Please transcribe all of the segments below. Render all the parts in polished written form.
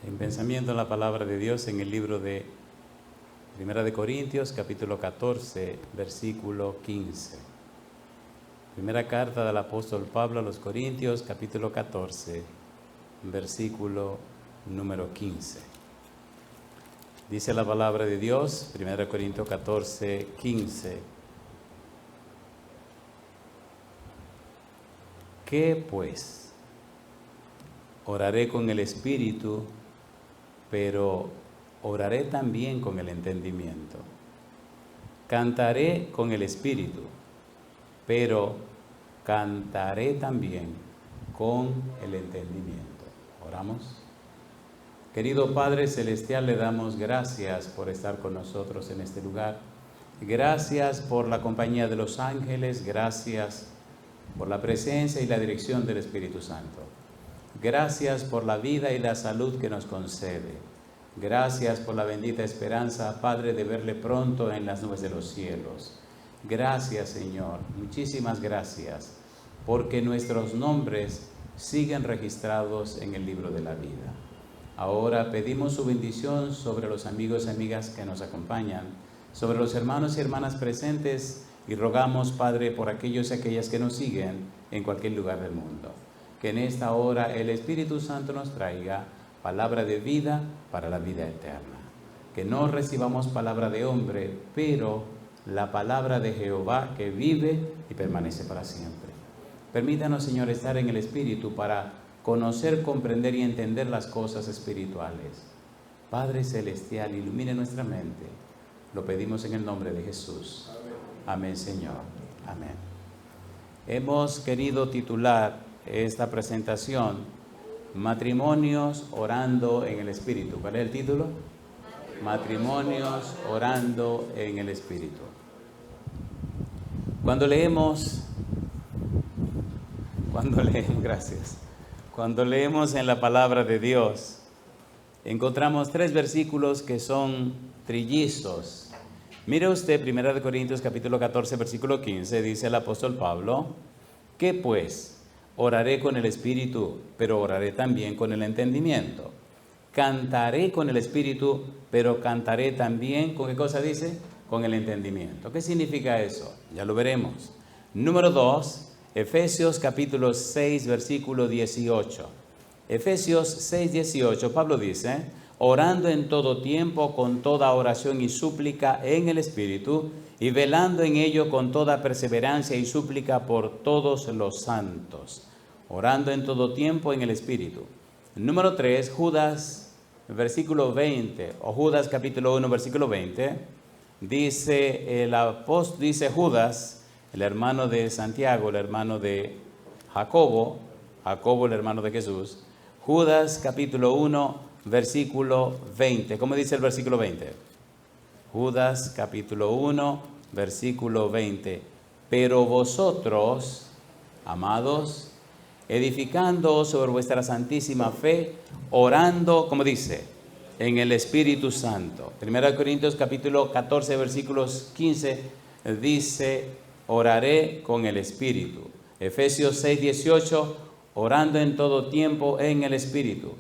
En pensamiento en la palabra de Dios en el libro de Primera de Corintios, capítulo 14, versículo 15. Primera carta del apóstol Pablo a los Corintios, capítulo 14, versículo número 15. Dice la palabra de Dios, Primera de Corintios 14, 15. ¿Qué pues? Oraré con el Espíritu, pero oraré también con el entendimiento. Cantaré con el Espíritu, pero cantaré también con el entendimiento. Oramos. Querido Padre Celestial, le damos gracias por estar con nosotros en este lugar. Gracias por la compañía de los ángeles, gracias por la presencia y la dirección del Espíritu Santo. Gracias por la vida y la salud que nos concede. Gracias por la bendita esperanza, Padre, de verle pronto en las nubes de los cielos. Gracias, Señor, muchísimas gracias, porque nuestros nombres siguen registrados en el libro de la vida. Ahora pedimos su bendición sobre los amigos y amigas que nos acompañan, sobre los hermanos y hermanas presentes, y rogamos, Padre, por aquellos y aquellas que nos siguen en cualquier lugar del mundo. Que en esta hora el Espíritu Santo nos traiga palabra de vida para la vida eterna. Que no recibamos palabra de hombre, pero la palabra de Jehová que vive y permanece para siempre. Permítanos, Señor, estar en el Espíritu para conocer, comprender y entender las cosas espirituales. Padre Celestial, ilumine nuestra mente. Lo pedimos en el nombre de Jesús. Amén, Señor. Amén. Hemos querido titular esta presentación Matrimonios orando en el Espíritu. ¿Cuál es el título? Matrimonios orando en el Espíritu. Cuando leemos en la palabra de Dios, encontramos 3 versículos que son trillizos. Mire usted, 1 Corintios capítulo 14, versículo 15, dice el apóstol Pablo: ¿qué pues? Oraré con el Espíritu, pero oraré también con el entendimiento. Cantaré con el Espíritu, pero cantaré también, ¿con qué cosa dice? Con el entendimiento. ¿Qué significa eso? Ya lo veremos. Número 2, Efesios capítulo 6, versículo 18. Efesios 6, 18, Pablo dice: orando en todo tiempo con toda oración y súplica en el Espíritu, y velando en ello con toda perseverancia y súplica por todos los santos. Orando en todo tiempo en el Espíritu. Número 3, Judas, versículo 20, o Judas capítulo 1, versículo 20, dice Judas, el hermano de Santiago, el hermano de Jacobo, el hermano de Jesús. Judas capítulo 1, versículo 20. ¿Cómo dice el versículo 20? Judas capítulo 1, versículo 20. Pero vosotros, amados, edificándoos sobre vuestra santísima fe, orando, como dice, en el Espíritu Santo. 1 Corintios capítulo 14, versículos 15, dice: oraré con el Espíritu. Efesios 6, 18, orando en todo tiempo en el Espíritu.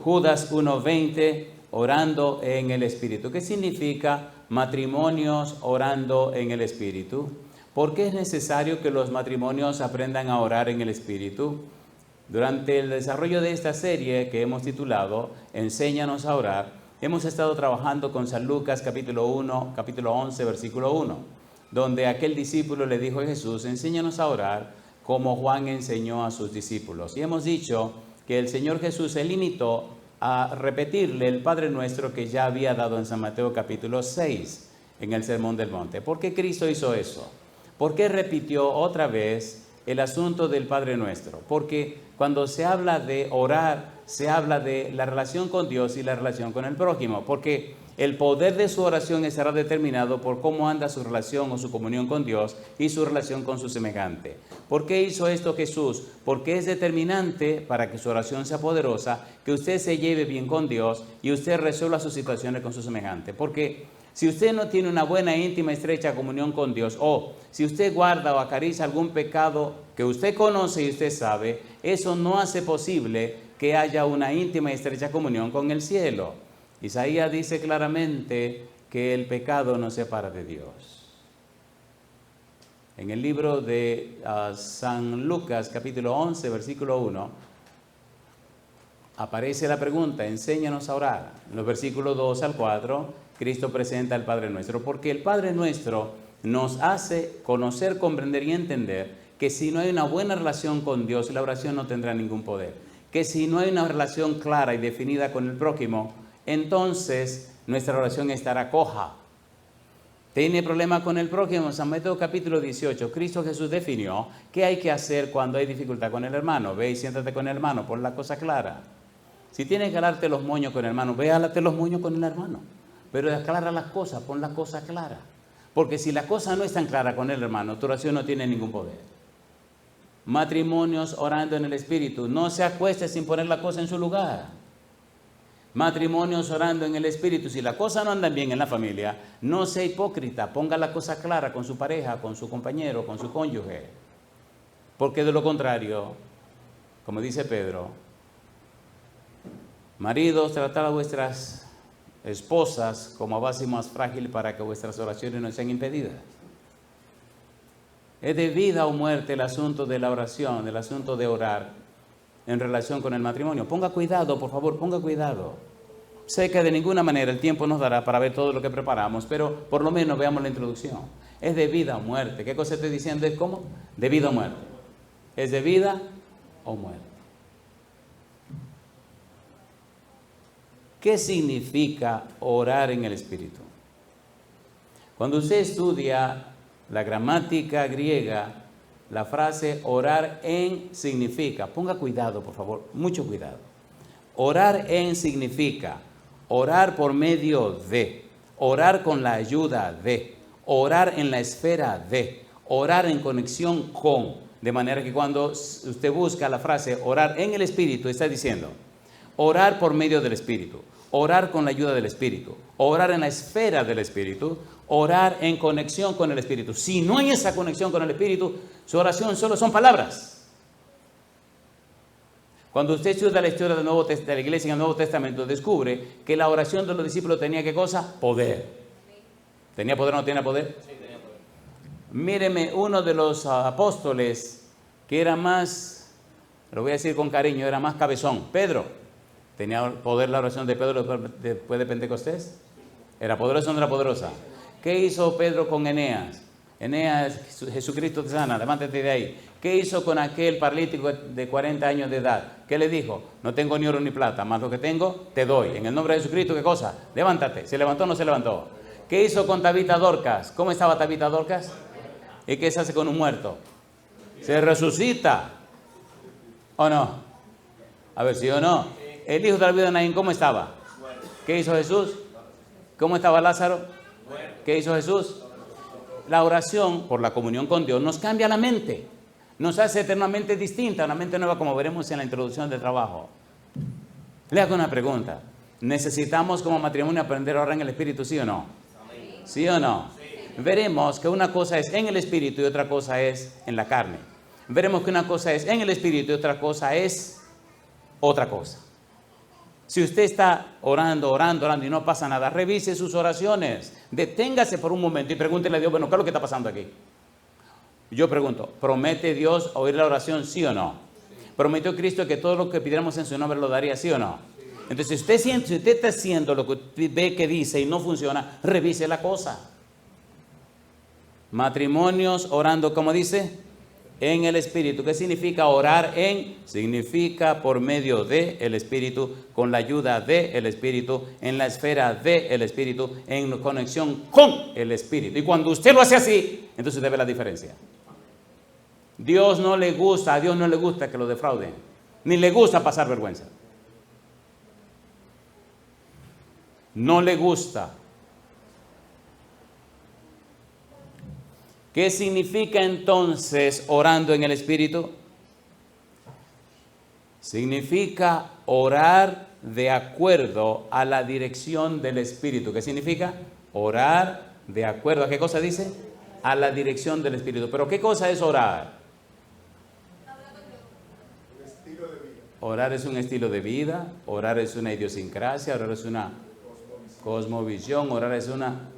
Judas 1, 20, orando en el Espíritu. ¿Qué significa matrimonios orando en el Espíritu? ¿Por qué es necesario que los matrimonios aprendan a orar en el Espíritu? Durante el desarrollo de esta serie que hemos titulado Enséñanos a orar, hemos estado trabajando con San Lucas capítulo 11, versículo 1, donde aquel discípulo le dijo a Jesús: enséñanos a orar como Juan enseñó a sus discípulos. Y hemos dicho que el Señor Jesús se limitó a repetirle el Padre Nuestro que ya había dado en San Mateo capítulo 6, en el Sermón del Monte. ¿Por qué Cristo hizo eso? ¿Por qué repitió otra vez el asunto del Padre Nuestro? Porque cuando se habla de orar, se habla de la relación con Dios y la relación con el prójimo. Porque el poder de su oración estará determinado por cómo anda su relación o su comunión con Dios y su relación con su semejante. ¿Por qué hizo esto Jesús? Porque es determinante para que su oración sea poderosa, que usted se lleve bien con Dios y usted resuelva sus situaciones con su semejante. Porque si usted no tiene una buena, íntima, estrecha comunión con Dios, o si usted guarda o acaricia algún pecado que usted conoce y usted sabe, eso no hace posible que haya una íntima y estrecha comunión con el cielo. Isaías dice claramente que el pecado nos separa de Dios. En el libro de San Lucas, capítulo 11, versículo 1, aparece la pregunta, enséñanos a orar. En los versículos 2 al 4, Cristo presenta el Padre Nuestro, porque el Padre Nuestro nos hace conocer, comprender y entender que si no hay una buena relación con Dios, la oración no tendrá ningún poder. Que si no hay una relación clara y definida con el prójimo, entonces nuestra oración estará coja. ¿Tiene problema con el prójimo? San Mateo capítulo 18, Cristo Jesús definió qué hay que hacer cuando hay dificultad con el hermano. Ve y siéntate con el hermano, pon la cosa clara. Si tienes que jalarte los moños con el hermano, ve, jálate los moños con el hermano. Pero aclara las cosas, pon la cosa clara. Porque si la cosa no es tan clara con el hermano, tu oración no tiene ningún poder. Matrimonios orando en el Espíritu. No se acueste sin poner la cosa en su lugar. Matrimonios orando en el Espíritu. Si la cosa no anda bien en la familia, no sea hipócrita. Ponga la cosa clara con su pareja, con su compañero, con su cónyuge. Porque de lo contrario, como dice Pedro, maridos, tratad a vuestras esposas como a base más frágil para que vuestras oraciones no sean impedidas. Es de vida o muerte el asunto de la oración, el asunto de orar en relación con el matrimonio. Ponga cuidado, por favor, ponga cuidado. Sé que de ninguna manera el tiempo nos dará para ver todo lo que preparamos, pero por lo menos veamos la introducción. Es de vida o muerte. ¿Qué cosa estoy diciendo? ¿Es cómo? De vida o muerte. Es de vida o muerte. ¿Qué significa orar en el Espíritu? Cuando usted estudia la gramática griega, la frase orar en significa, ponga cuidado por favor, mucho cuidado. Orar en significa orar por medio de, orar con la ayuda de, orar en la esfera de, orar en conexión con. De manera que cuando usted busca la frase orar en el Espíritu, está diciendo orar por medio del Espíritu, orar con la ayuda del Espíritu, orar en la esfera del Espíritu, orar en conexión con el Espíritu. Si no hay esa conexión con el Espíritu, su oración solo son palabras. Cuando usted estudia la historia de la iglesia en el Nuevo Testamento, descubre que la oración de los discípulos tenía ¿qué cosa? Poder. ¿Tenía poder o no tenía poder? Sí, tenía poder. Míreme, uno de los apóstoles que era más, lo voy a decir con cariño, era más cabezón, Pedro. ¿Tenía poder la oración de Pedro después de Pentecostés? ¿Era poderosa o no era poderosa? ¿Qué hizo Pedro con Eneas? Eneas, Jesucristo te sana, levántate de ahí. ¿Qué hizo con aquel paralítico de 40 años de edad? ¿Qué le dijo? No tengo ni oro ni plata, más lo que tengo te doy. En el nombre de Jesucristo, ¿qué cosa? Levántate. ¿Se levantó o no se levantó? ¿Qué hizo con Tabita Dorcas? ¿Cómo estaba Tabita Dorcas? ¿Y qué se hace con un muerto? Se resucita. ¿O no? A ver, ¿sí o no? El hijo de la viuda de Naín, ¿cómo estaba? ¿Qué hizo Jesús? ¿Cómo estaba Lázaro? ¿Qué hizo Jesús? La oración por la comunión con Dios nos cambia la mente, nos hace eternamente distinta, una mente nueva, como veremos en la introducción del trabajo. Le hago una pregunta. ¿Necesitamos como matrimonio aprender a orar en el Espíritu, sí o no? ¿Sí o no? Veremos que una cosa es en el Espíritu y otra cosa es en la carne. Veremos que una cosa es en el Espíritu y otra cosa es otra cosa. Si usted está orando y no pasa nada, revise sus oraciones. Deténgase por un momento y pregúntele a Dios, bueno, ¿qué es lo que está pasando aquí? Yo pregunto, ¿promete Dios oír la oración, sí o no? ¿Prometió Cristo que todo lo que pidiéramos en su nombre lo daría, sí o no? Entonces, si usted está haciendo lo que ve que dice y no funciona, revise la cosa. Matrimonios orando, ¿cómo dice? En el Espíritu. ¿Qué significa orar en? Significa por medio de el Espíritu, con la ayuda de el Espíritu, en la esfera de el Espíritu, en conexión con el Espíritu. Y cuando usted lo hace así, entonces usted ve la diferencia. A Dios no le gusta que lo defrauden, ni le gusta pasar vergüenza. No le gusta. ¿Qué significa entonces orando en el Espíritu? Significa orar de acuerdo a la dirección del Espíritu. ¿Qué significa? Orar de acuerdo. ¿A qué cosa dice? A la dirección del Espíritu. ¿Pero qué cosa es orar? Orar es un estilo de vida, orar es una idiosincrasia, orar es una cosmovisión, orar es una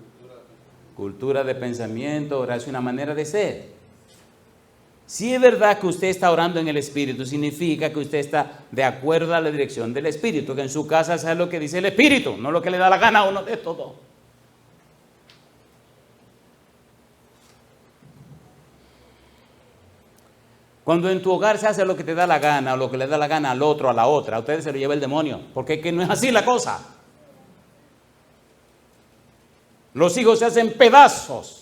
cultura de pensamiento, orar es una manera de ser. Si es verdad que usted está orando en el Espíritu, significa que usted está de acuerdo a la dirección del Espíritu, que en su casa sabe lo que dice el Espíritu, no lo que le da la gana a uno de todo. Cuando en tu hogar se hace lo que te da la gana o lo que le da la gana al otro, a la otra, a ustedes se lo lleva el demonio, porque es que no es así la cosa. Los hijos se hacen pedazos.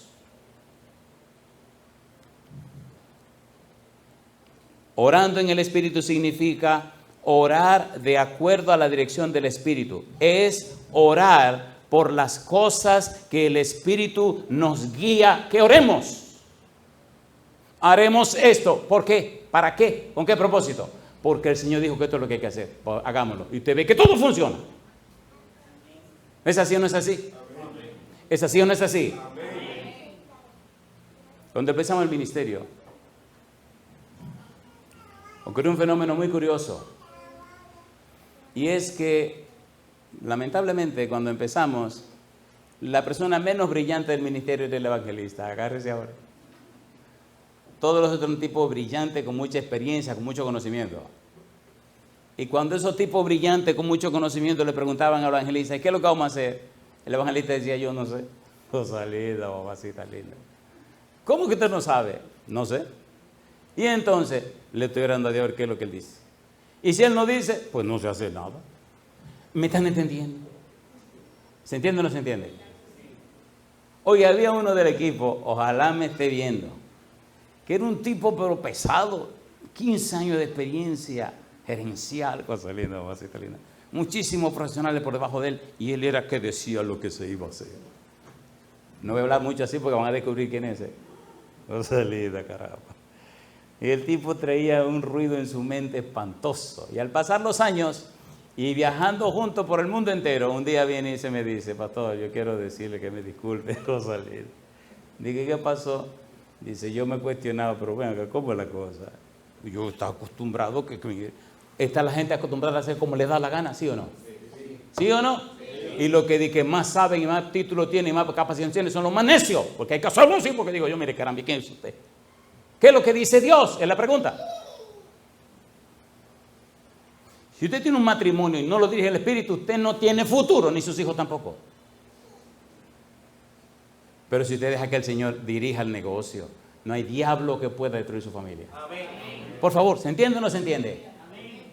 Orando en el Espíritu significa orar de acuerdo a la dirección del Espíritu. Es orar por las cosas que el Espíritu nos guía que oremos. Haremos esto. ¿Por qué? ¿Para qué? ¿Con qué propósito? Porque el Señor dijo que esto es lo que hay que hacer. Pues hagámoslo. Y usted ve que todo funciona. ¿Es así o no es así? ¿Es así o no es así? Cuando empezamos el ministerio, ocurrió un fenómeno muy curioso. Y es que, lamentablemente, cuando empezamos, la persona menos brillante del ministerio era el evangelista. Agárrese ahora. Todos los otros tipos brillantes, con mucha experiencia, con mucho conocimiento. Y cuando esos tipos brillantes, con mucho conocimiento, le preguntaban al evangelista, ¿qué es lo que vamos a hacer? El evangelista decía, yo no sé. Cosa linda, mamacita linda. ¿Cómo que usted no sabe? No sé. Y entonces le estoy orando a Dios qué es lo que Él dice. Y si Él no dice, pues no se hace nada. ¿Me están entendiendo? ¿Se entiende o no se entiende? Oye, había uno del equipo, ojalá me esté viendo, que era un tipo pero pesado, 15 años de experiencia gerencial, cosa linda, mamacita linda. Muchísimos profesionales por debajo de él, y él era que decía lo que se iba a hacer. No voy a hablar mucho así porque van a descubrir quién es ese. Cosa linda, caramba. Y el tipo traía un ruido en su mente espantoso. Y al pasar los años y viajando juntos por el mundo entero, un día viene y se me dice, pastor, yo quiero decirle que me disculpe, cosa linda. Dije, ¿qué pasó? Dice, yo me he cuestionado, pero bueno, ¿cómo es la cosa? Yo estaba acostumbrado, ¿está la gente acostumbrada a hacer como le da la gana, sí o no? ¿Sí o no? Sí. Y lo que más saben y más títulos tienen y más capacidad tienen son los más necios, porque hay que hacerlo así, porque digo yo, mire, caramba, ¿quién es usted? ¿Qué es lo que dice Dios? Es la pregunta. Si usted tiene un matrimonio y no lo dirige el Espíritu, usted no tiene futuro, ni sus hijos tampoco. Pero si usted deja que el Señor dirija el negocio, no hay diablo que pueda destruir su familia. Amén. Por favor, ¿se entiende o no se entiende? Amén.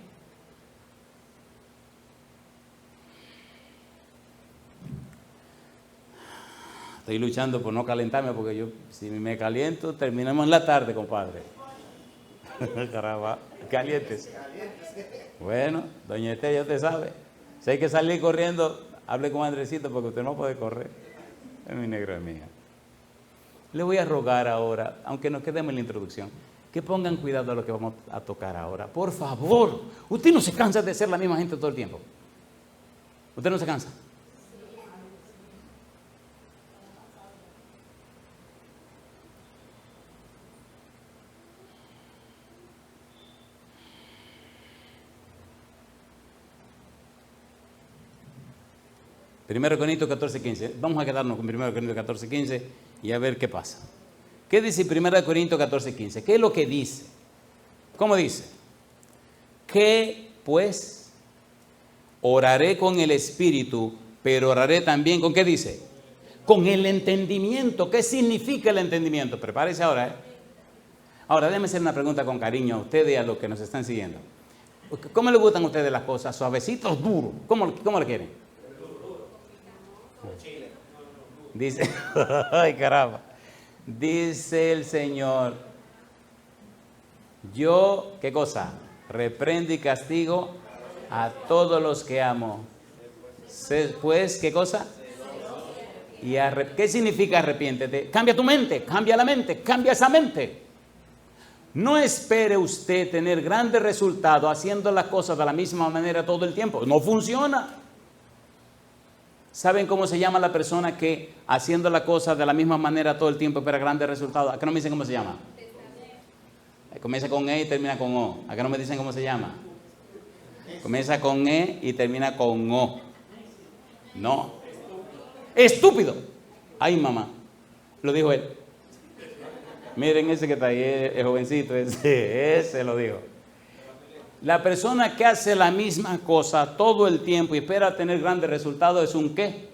Estoy luchando por no calentarme porque yo, si me caliento, terminamos en la tarde, compadre. Caramba, calientes. Bueno, doña Esté, ya usted sabe. Si hay que salir corriendo, hable con Andresito porque usted no puede correr. Es mi negra mía. Le voy a rogar ahora, aunque nos quedemos en la introducción, que pongan cuidado a lo que vamos a tocar ahora. Por favor, usted no se cansa de ser la misma gente todo el tiempo. ¿Usted no se cansa? 1 Corintios 14:15. Vamos a quedarnos con 1 Corintios 14:15 y a ver qué pasa. ¿Qué dice 1 Corintios 14:15? ¿Qué es lo que dice? ¿Cómo dice? Que pues oraré con el Espíritu, pero oraré también ¿con qué dice? Con el entendimiento. ¿Qué significa el entendimiento? Prepárese ahora, ¿eh? Ahora, déjenme hacer una pregunta con cariño a ustedes y a los que nos están siguiendo. ¿Cómo les gustan a ustedes las cosas? ¿Suavecitos, duros? ¿Cómo le quieren? Dice, ay caramba, dice el Señor, yo, ¿qué cosa? Reprendo y castigo a todos los que amo. Pues, ¿qué cosa? Y ¿qué significa arrepiéntete? Cambia tu mente, cambia la mente, cambia esa mente. No espere usted tener grandes resultados haciendo las cosas de la misma manera todo el tiempo. No funciona. ¿Saben cómo se llama la persona que haciendo la cosa de la misma manera todo el tiempo espera grandes resultados? ¿A qué no me dicen cómo se llama? Comienza con E y termina con O. ¿A qué no me dicen cómo se llama? Comienza con E y termina con O. No. Estúpido. Ay, mamá. Lo dijo él. Miren ese que está ahí, el jovencito, ese lo dijo. La persona que hace la misma cosa todo el tiempo y espera tener grandes resultados es un ¿qué?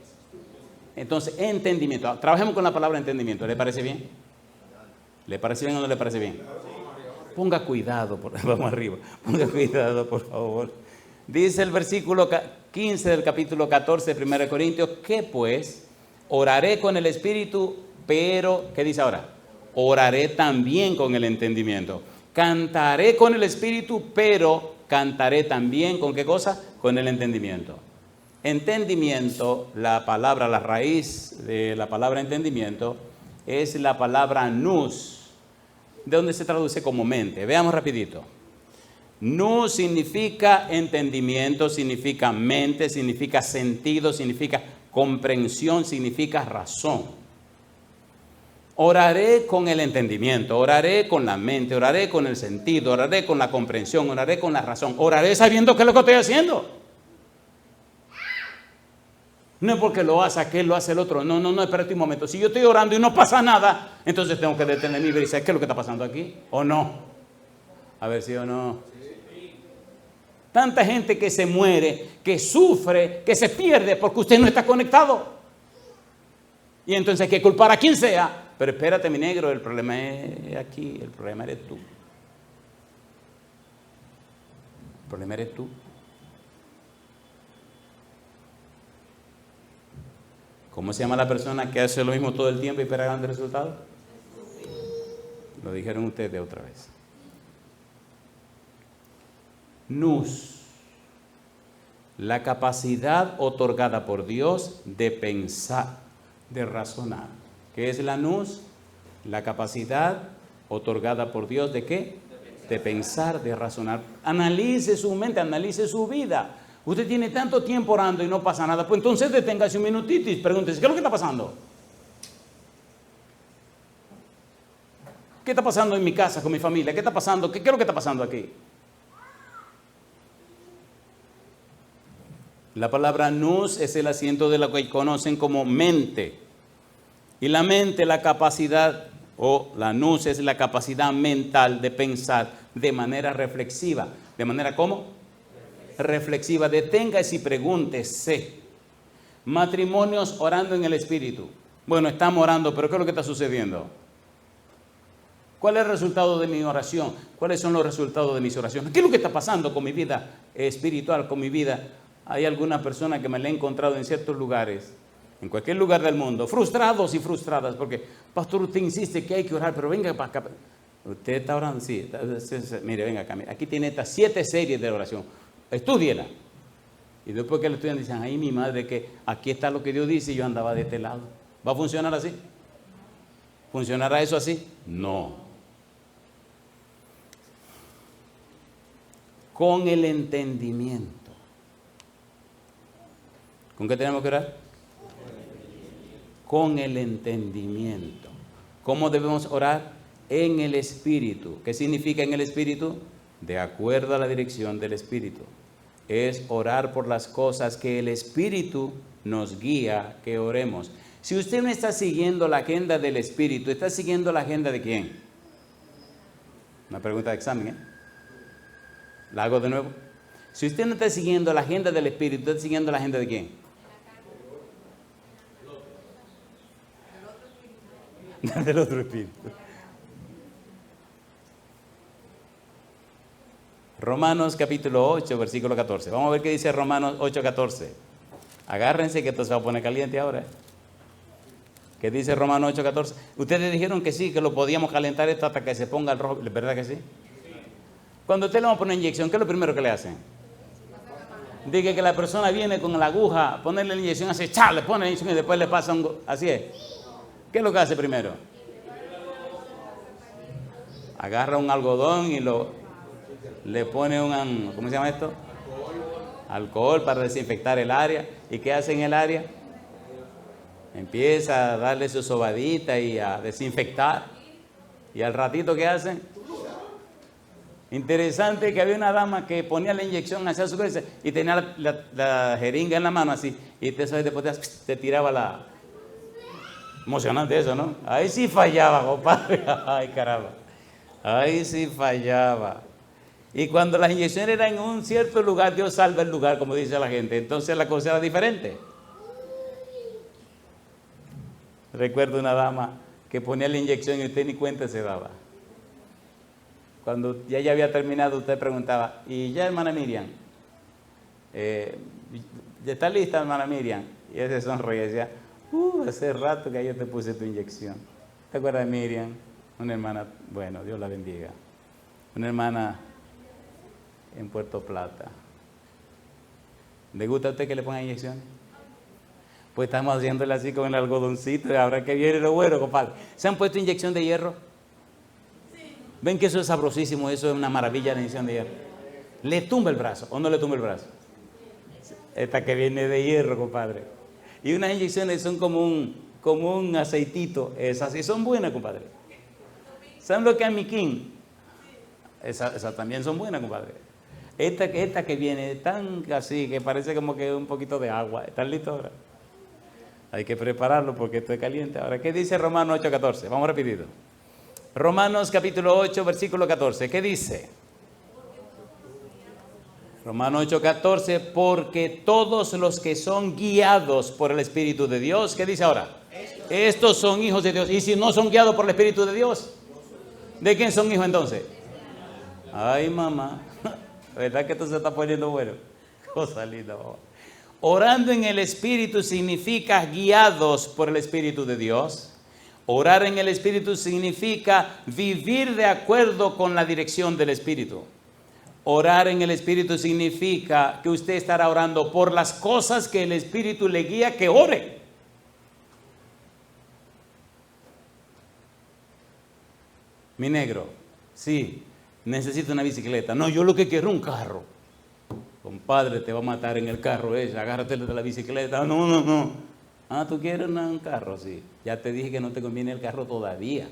Entonces, entendimiento. Trabajemos con la palabra entendimiento. ¿Le parece bien? ¿Le parece bien o no le parece bien? Ponga cuidado, vamos arriba. Ponga cuidado, por favor. Dice el versículo 15 del capítulo 14 de 1 Corintios, que pues oraré con el Espíritu, pero, ¿qué dice ahora? Oraré también con el entendimiento. Cantaré con el Espíritu, pero cantaré también ¿con qué cosa? Con el entendimiento. Entendimiento, la palabra, la raíz de la palabra entendimiento es la palabra nous, de donde se traduce como mente. Veamos rapidito. Nous significa entendimiento, significa mente, significa sentido, significa comprensión, significa razón. Oraré con el entendimiento, oraré con la mente, oraré con el sentido, oraré con la comprensión, oraré con la razón, oraré sabiendo qué es lo que estoy haciendo. No es porque lo hace aquel, lo hace el otro. No, espérate un momento. Si yo estoy orando y no pasa nada, entonces tengo que detenerme y ver, ¿qué es lo que está pasando aquí? ¿O no? A ver si o no. Tanta gente que se muere, que sufre, que se pierde porque usted no está conectado. Y entonces hay que culpar a quien sea. Pero espérate, mi negro, el problema es aquí, el problema eres tú. El problema eres tú. ¿Cómo se llama la persona que hace lo mismo todo el tiempo y espera grandes resultados? Lo dijeron ustedes otra vez. Nous, la capacidad otorgada por Dios de pensar, de razonar. ¿Qué es la nous? La capacidad otorgada por Dios ¿de qué? De pensar, de razonar. Analice su mente, analice su vida. Usted tiene tanto tiempo orando y no pasa nada, pues entonces deténgase un minutito y pregúntese, ¿qué es lo que está pasando? ¿Qué está pasando en mi casa, con mi familia? ¿Qué está pasando? ¿Qué es lo que está pasando aquí? La palabra nous es el asiento de lo que conocen como mente. Y la mente, la capacidad, o la nous es la capacidad mental de pensar de manera reflexiva. ¿De manera cómo? Reflexiva. Deténgase y pregúntese. Matrimonios orando en el Espíritu. Bueno, estamos orando, pero ¿qué es lo que está sucediendo? ¿Cuál es el resultado de mi oración? ¿Cuáles son los resultados de mis oraciones? ¿Qué es lo que está pasando con mi vida espiritual, con mi vida? Hay algunas personas que me la he encontrado en ciertos lugares, en cualquier lugar del mundo, frustrados y frustradas, porque, pastor, usted insiste que hay que orar, pero venga para acá. Usted está orando, sí, mire, venga acá. Aquí tiene estas 7 series de oración. Estúdiela. Y después que lo estudian, dicen, ay, mi madre, que aquí está lo que Dios dice y yo andaba de este lado. ¿Va a funcionar así? ¿Funcionará eso así? No. Con el entendimiento. ¿Con qué tenemos que orar? Con el entendimiento. ¿Cómo debemos orar? En el Espíritu. ¿Qué significa en el Espíritu? De acuerdo a la dirección del Espíritu. Es orar por las cosas que el Espíritu nos guía que oremos. Si usted no está siguiendo la agenda del Espíritu, ¿está siguiendo la agenda de quién? Una pregunta de examen, ¿eh? La hago de nuevo. Si usted no está siguiendo la agenda del Espíritu, ¿está siguiendo la agenda de quién? Del otro espíritu. Romanos capítulo 8, versículo 14. Vamos a ver qué dice Romanos 8, 14. Agárrense que esto se va a poner caliente ahora. ¿Qué dice Romanos 8, 14? Ustedes dijeron que sí, que lo podíamos calentar esto hasta que se ponga el rojo. ¿Verdad que sí? Cuando usted le va a poner inyección, ¿qué es lo primero que le hacen? Dice que la persona viene con la aguja, ponerle la inyección, hace le pone la inyección y después le pasa un... Así es. ¿Qué es lo que hace primero? Agarra un algodón y le pone ¿cómo se llama esto? Alcohol para desinfectar el área. ¿Y qué hace en el área? Empieza a darle su sobadita y a desinfectar. ¿Y al ratito qué hacen? Interesante que había una dama que ponía la inyección hacia su cabeza y tenía la jeringa en la mano así, y después te tiraba la... Emocionante eso, ¿no? Ahí sí fallaba, compadre. Ay, caramba. Ahí sí fallaba. Y cuando las inyecciones eran en un cierto lugar, Dios salva el lugar, como dice la gente. Entonces la cosa era diferente. Recuerdo una dama que ponía la inyección y usted ni cuenta se daba. Cuando ya había terminado, usted preguntaba, ¿y ya, hermana Miriam? ¿Ya está lista, hermana Miriam? Y ella se sonreía y decía, hace rato que yo te puse tu inyección. ¿Te acuerdas de Miriam? Una hermana, bueno, Dios la bendiga. Una hermana en Puerto Plata. ¿Le gusta a usted que le pongan inyecciones? Pues estamos haciéndole así con el algodoncito y ahora que viene lo bueno, compadre. ¿Se han puesto inyección de hierro? Sí. ¿Ven que eso es sabrosísimo? Eso es una maravilla, la inyección de hierro. ¿Le tumba el brazo o no le tumba el brazo? Esta que viene de hierro, compadre. Y unas inyecciones son como un aceitito. Esas sí son buenas, compadre. ¿Saben lo que es miquín? Esas también son buenas, compadre. Esta que viene tan así, que parece como que un poquito de agua. ¿Están listos ahora? Hay que prepararlo porque esto es caliente. Ahora, ¿qué dice Romanos 8:14? Vamos rapidito. Romanos capítulo 8, versículo 14. ¿Qué dice? Romanos 8:14. Porque todos los que son guiados por el Espíritu de Dios, ¿qué dice ahora? Estos son hijos de Dios. ¿Y si no son guiados por el Espíritu de Dios? ¿De quién son hijos entonces? Ay, mamá. ¿Verdad que esto se está poniendo bueno? Cosa linda, mamá. Orando en el Espíritu significa guiados por el Espíritu de Dios. Orar en el Espíritu significa vivir de acuerdo con la dirección del Espíritu. Orar en el Espíritu significa que usted estará orando por las cosas que el Espíritu le guía que ore. Mi negro, sí, necesito una bicicleta. No, yo lo que quiero es un carro. Compadre, te va a matar en el carro ese, agárrate de la bicicleta. No. Ah, ¿tú quieres un carro? Sí. Ya te dije que no te conviene el carro todavía.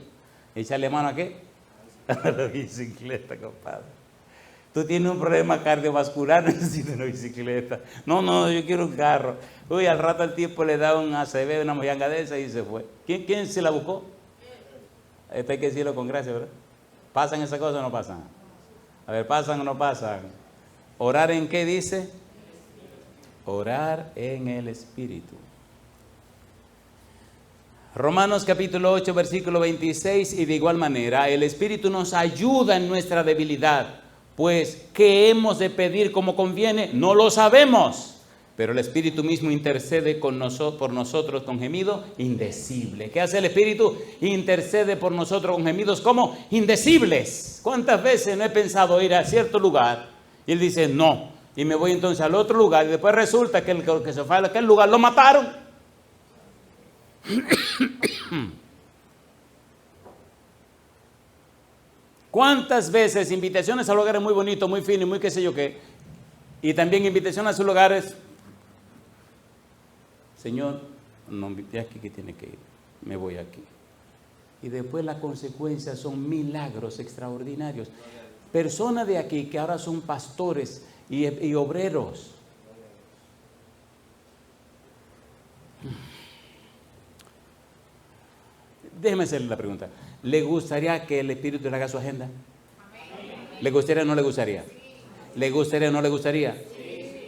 Échale mano a qué? A la bicicleta, compadre. Tú tienes un problema cardiovascular, necesitas una bicicleta. No, yo quiero un carro. Uy, al rato al tiempo le da un ACV, una mollanga de esa y se fue. ¿Quién se la buscó? Esto hay que decirlo con gracia, ¿verdad? ¿Pasan esas cosas o no pasan? A ver, ¿pasan o no pasan? ¿Orar en qué dice? Orar en el Espíritu. Romanos capítulo 8, versículo 26, y de igual manera, el Espíritu nos ayuda en nuestra debilidad, pues, ¿qué hemos de pedir como conviene? No lo sabemos, pero el Espíritu mismo intercede por nosotros con gemido indecible. ¿Qué hace el Espíritu? Intercede por nosotros con gemidos como indecibles. ¿Cuántas veces no he pensado ir a cierto lugar? Y él dice, no, y me voy entonces al otro lugar, y después resulta que el que se fue a aquel lugar lo mataron. ¿Cuántas veces invitaciones a lugares muy bonitos, muy finos, muy qué sé yo qué? Y también invitaciones a sus lugares, Señor, no invité aquí, que tiene que ir, me voy aquí. Y después las consecuencias son milagros extraordinarios. Personas de aquí que ahora son pastores y obreros. Déjeme hacerle la pregunta. ¿Le gustaría que el Espíritu le haga su agenda? ¿Le gustaría o no le gustaría? ¿Le gustaría o no le gustaría?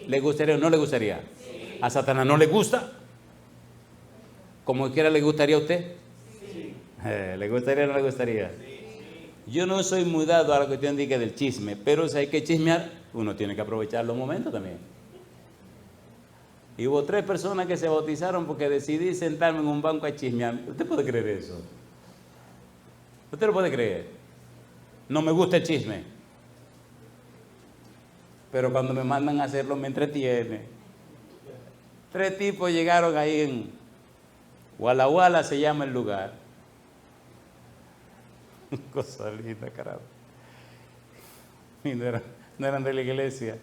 ¿Le gustaría o no le gustaría? ¿A Satanás no le gusta? ¿Como quiera le gustaría a usted? ¿Le gustaría o no le gustaría? Yo no soy muy dado a la cuestión del chisme, pero si hay que chismear, uno tiene que aprovechar los momentos también. Y hubo 3 personas que se bautizaron porque decidí sentarme en un banco a chismear. ¿Usted puede creer eso? ¿Usted lo puede creer? No me gusta el chisme, pero cuando me mandan a hacerlo me entretiene. 3 tipos llegaron ahí en Walla Walla, se llama el lugar. Cosa linda, caramba. Y no eran de la iglesia.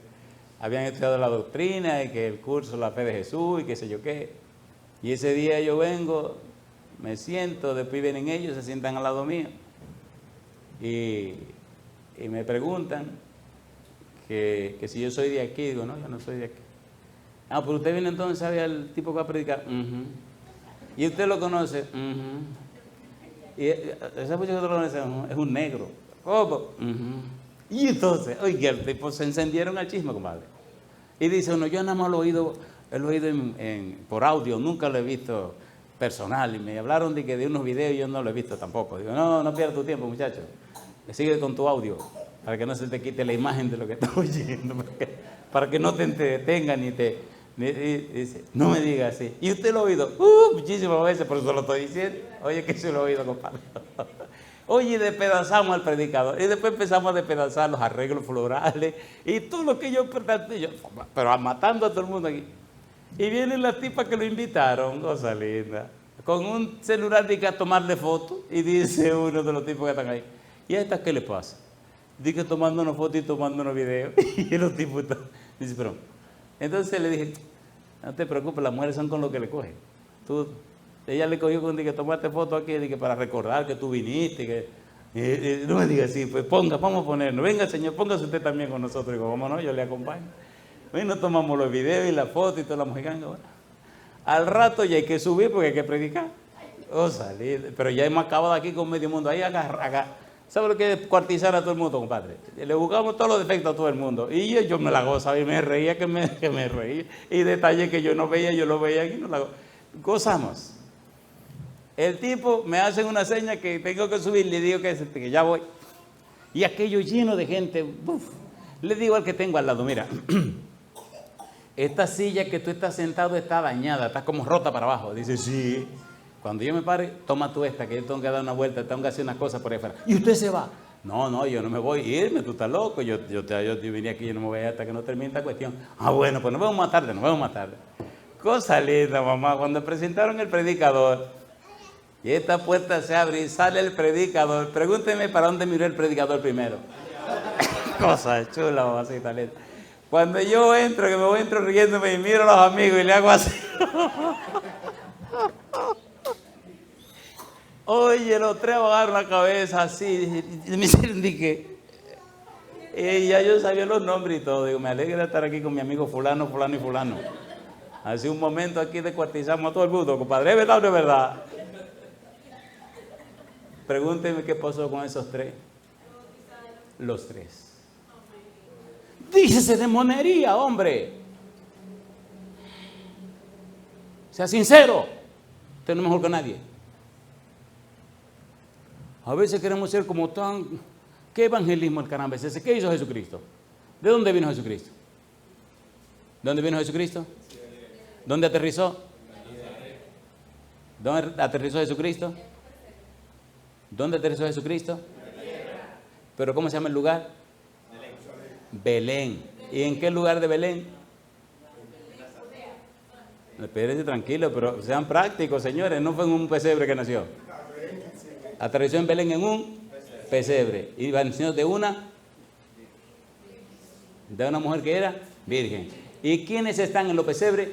Habían estudiado la doctrina y que el curso, la fe de Jesús y qué sé yo qué. Y ese día yo vengo, me siento, después vienen ellos, se sientan al lado mío. Y y me preguntan que si yo soy de aquí. Digo, no, yo no soy de aquí. Ah, pero usted viene entonces, ¿sabe al tipo que va a predicar? ¿Y usted lo conoce? Y ese muchacho que usted lo conoce es un negro. ¿Cómo? Y entonces, oye, el tipo se encendieron al chisme, compadre. Y dice uno, yo nada más lo he oído por audio, nunca lo he visto personal. Y me hablaron de unos videos y yo no lo he visto tampoco. Digo, no pierdas tu tiempo, muchacho. Sigue con tu audio, para que no se te quite la imagen de lo que estás oyendo, para que no te entretengan dice, no me diga así. ¿Y usted lo ha oído? Muchísimas veces, por eso lo estoy diciendo. Oye, que se lo he oído, compadre. Oye, despedazamos al predicador. Y después empezamos a despedazar los arreglos florales y todo lo que yo pero matando a todo el mundo aquí. Y vienen las tipas que lo invitaron, cosa linda, con un celular a tomarle fotos. Y dice uno de los tipos que están ahí, ¿y a estas qué le pasa? Dice tomando una foto y tomando unos videos. Y los tipos dice, pero... Entonces le dije, no te preocupes, las mujeres son con lo que le cogen. Ella le cogió con que tomaste foto aquí para recordar que tú viniste. No me digas así, pues vamos a ponernos. Venga, señor, póngase usted también con nosotros. Digo, vamos, no, yo le acompaño. Bueno, tomamos los videos y la foto y toda la mexicana. Bueno, al rato ya hay que subir porque hay que predicar. Salir. Pero ya hemos acabado aquí con medio mundo. Ahí acá. ¿Sabe lo que es cuartizar a todo el mundo, compadre? Le buscamos todos los defectos a todo el mundo. Y yo me la gozaba y me reía que me reía. Y detalles que yo no veía, yo lo veía aquí. Gozamos. El tipo me hace una seña que tengo que subir, le digo que ya voy. Y aquello lleno de gente. Le digo al que tengo al lado, mira, esta silla que tú estás sentado está dañada, está como rota para abajo. Dice, sí. Cuando yo me pare, toma tú esta, que yo tengo que dar una vuelta, tengo que hacer una cosa por ahí afuera. ¿Y usted se va? No, yo no me voy a irme, tú estás loco. Yo vine aquí, yo no me voy hasta que no termine esta cuestión. Bueno, pues nos vemos más tarde. Cosa linda, mamá, cuando presentaron el predicador, y esta puerta se abre y sale el predicador. Pregúnteme para dónde miró el predicador primero. Cosa chula, mamacita linda. Cuando yo entro, que me voy riéndome y miro a los amigos y le hago así. Oye, los tres bajaron la cabeza así, y me hicieron y ya yo sabía los nombres y todo. Digo, me alegra de estar aquí con mi amigo fulano y fulano. Hace un momento aquí descuartizamos a todo el mundo, compadre. ¿Es verdad o no es verdad? Pregúnteme qué pasó con esos tres. Los tres. Dícese de monería, hombre. Sea sincero. Usted no es mejor que nadie. A veces queremos ser como tan... ¿Qué evangelismo el caramba es ese? ¿Qué hizo Jesucristo? ¿De dónde vino Jesucristo? ¿Dónde vino Jesucristo? ¿Dónde aterrizó? ¿Dónde aterrizó Jesucristo? ¿Dónde aterrizó Jesucristo? ¿Pero cómo se llama el lugar? Belén. ¿Y en qué lugar de Belén? Espérense tranquilo, pero sean prácticos, señores. No fue en un pesebre que nació. Aterrizó en Belén en un pesebre. Y nació de una mujer que era virgen. ¿Y quiénes están en los pesebres?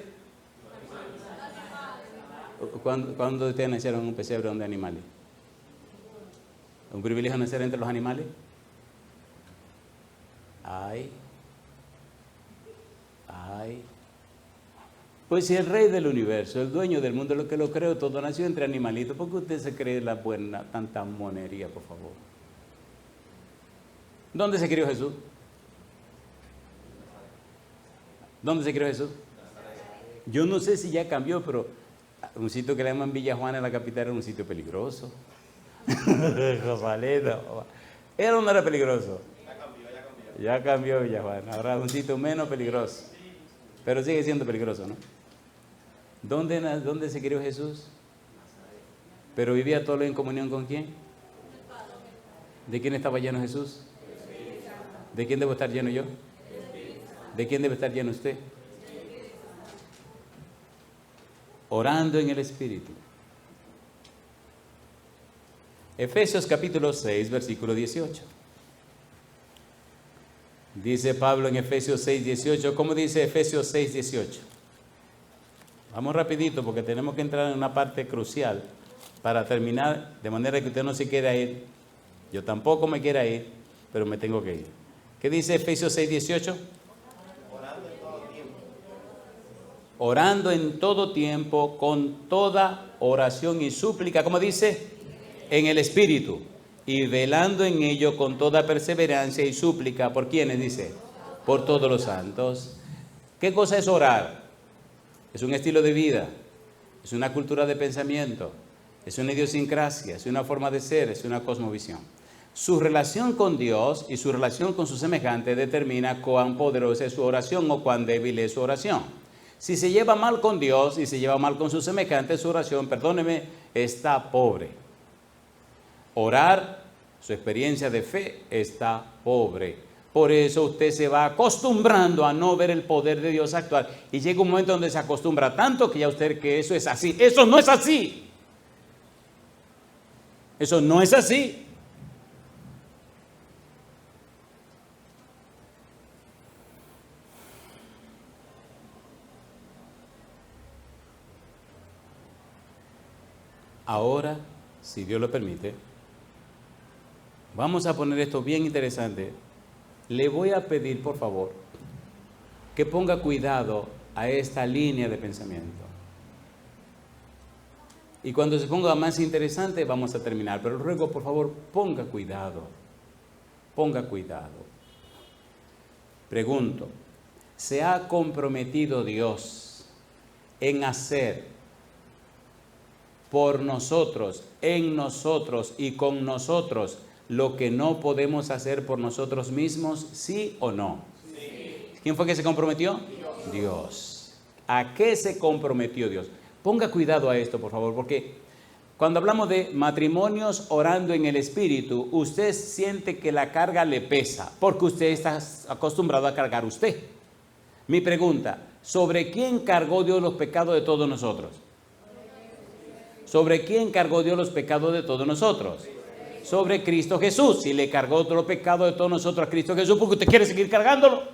¿Cuándo ustedes nacieron en un pesebre donde hay animales? ¿Un privilegio nacer entre los animales? Ay. Pues si el rey del universo, el dueño del mundo, lo que lo creó todo, nació entre animalitos, ¿por qué usted se cree la buena, tanta monería, por favor? ¿Dónde se crió Jesús? ¿Dónde se crió Jesús? Yo no sé si ya cambió, pero un sitio que le llaman Villa Juana en la capital era un sitio peligroso. Josalito. ¿Era o no era peligroso? Ya cambió Villa Juana. Ahora es un sitio menos peligroso. Pero sigue siendo peligroso, ¿no? ¿Dónde se crió Jesús? Pero vivía todo en comunión ¿con quién? ¿De quién estaba lleno Jesús? ¿De quién debo estar lleno yo? ¿De quién debe estar lleno usted? Orando en el Espíritu. Efesios capítulo 6, versículo 18. Dice Pablo en Efesios 6, 18. ¿Cómo dice Efesios 6, 18? Vamos rapidito porque tenemos que entrar en una parte crucial para terminar, de manera que usted no se quiera ir. Yo tampoco me quiera ir. pero me tengo que ir. ¿Qué dice Efesios 6:18? Orando en todo tiempo, con toda oración y súplica, ¿cómo dice? En el Espíritu, y velando en ello con toda perseverancia y súplica. ¿Por quiénes dice? Por todos los santos. ¿Qué cosa es orar? Es un estilo de vida, es una cultura de pensamiento, es una idiosincrasia, es una forma de ser, es una cosmovisión. Su relación con Dios y su relación con su semejante determina cuán poderosa es su oración o cuán débil es su oración. Si se lleva mal con Dios y se lleva mal con su semejante, su oración, perdóneme, está pobre. Orar, su experiencia de fe está pobre. Por eso usted se va acostumbrando a no ver el poder de Dios actuar. Y llega un momento donde se acostumbra tanto que ya usted cree que eso es así. Eso no es así. Eso no es así. Ahora, si Dios lo permite, vamos a poner esto bien interesante. Le voy a pedir, por favor, que ponga cuidado a esta línea de pensamiento. Y cuando se ponga más interesante, vamos a terminar. Pero ruego, por favor, ponga cuidado. Ponga cuidado. Pregunto, ¿se ha comprometido Dios en hacer por nosotros, en nosotros y con nosotros lo que no podemos hacer por nosotros mismos, sí o no? Sí. ¿Quién fue que se comprometió? Dios. ¿A qué se comprometió Dios? Ponga cuidado a esto, por favor, porque cuando hablamos de matrimonios orando en el Espíritu, usted siente que la carga le pesa, porque usted está acostumbrado a cargar usted. Mi pregunta, ¿sobre quién cargó Dios los pecados de todos nosotros? ¿Sobre quién cargó Dios los pecados de todos nosotros? Sobre Cristo Jesús. Si le cargó todos los pecados de todos nosotros a Cristo Jesús, porque usted quiere seguir cargándolo.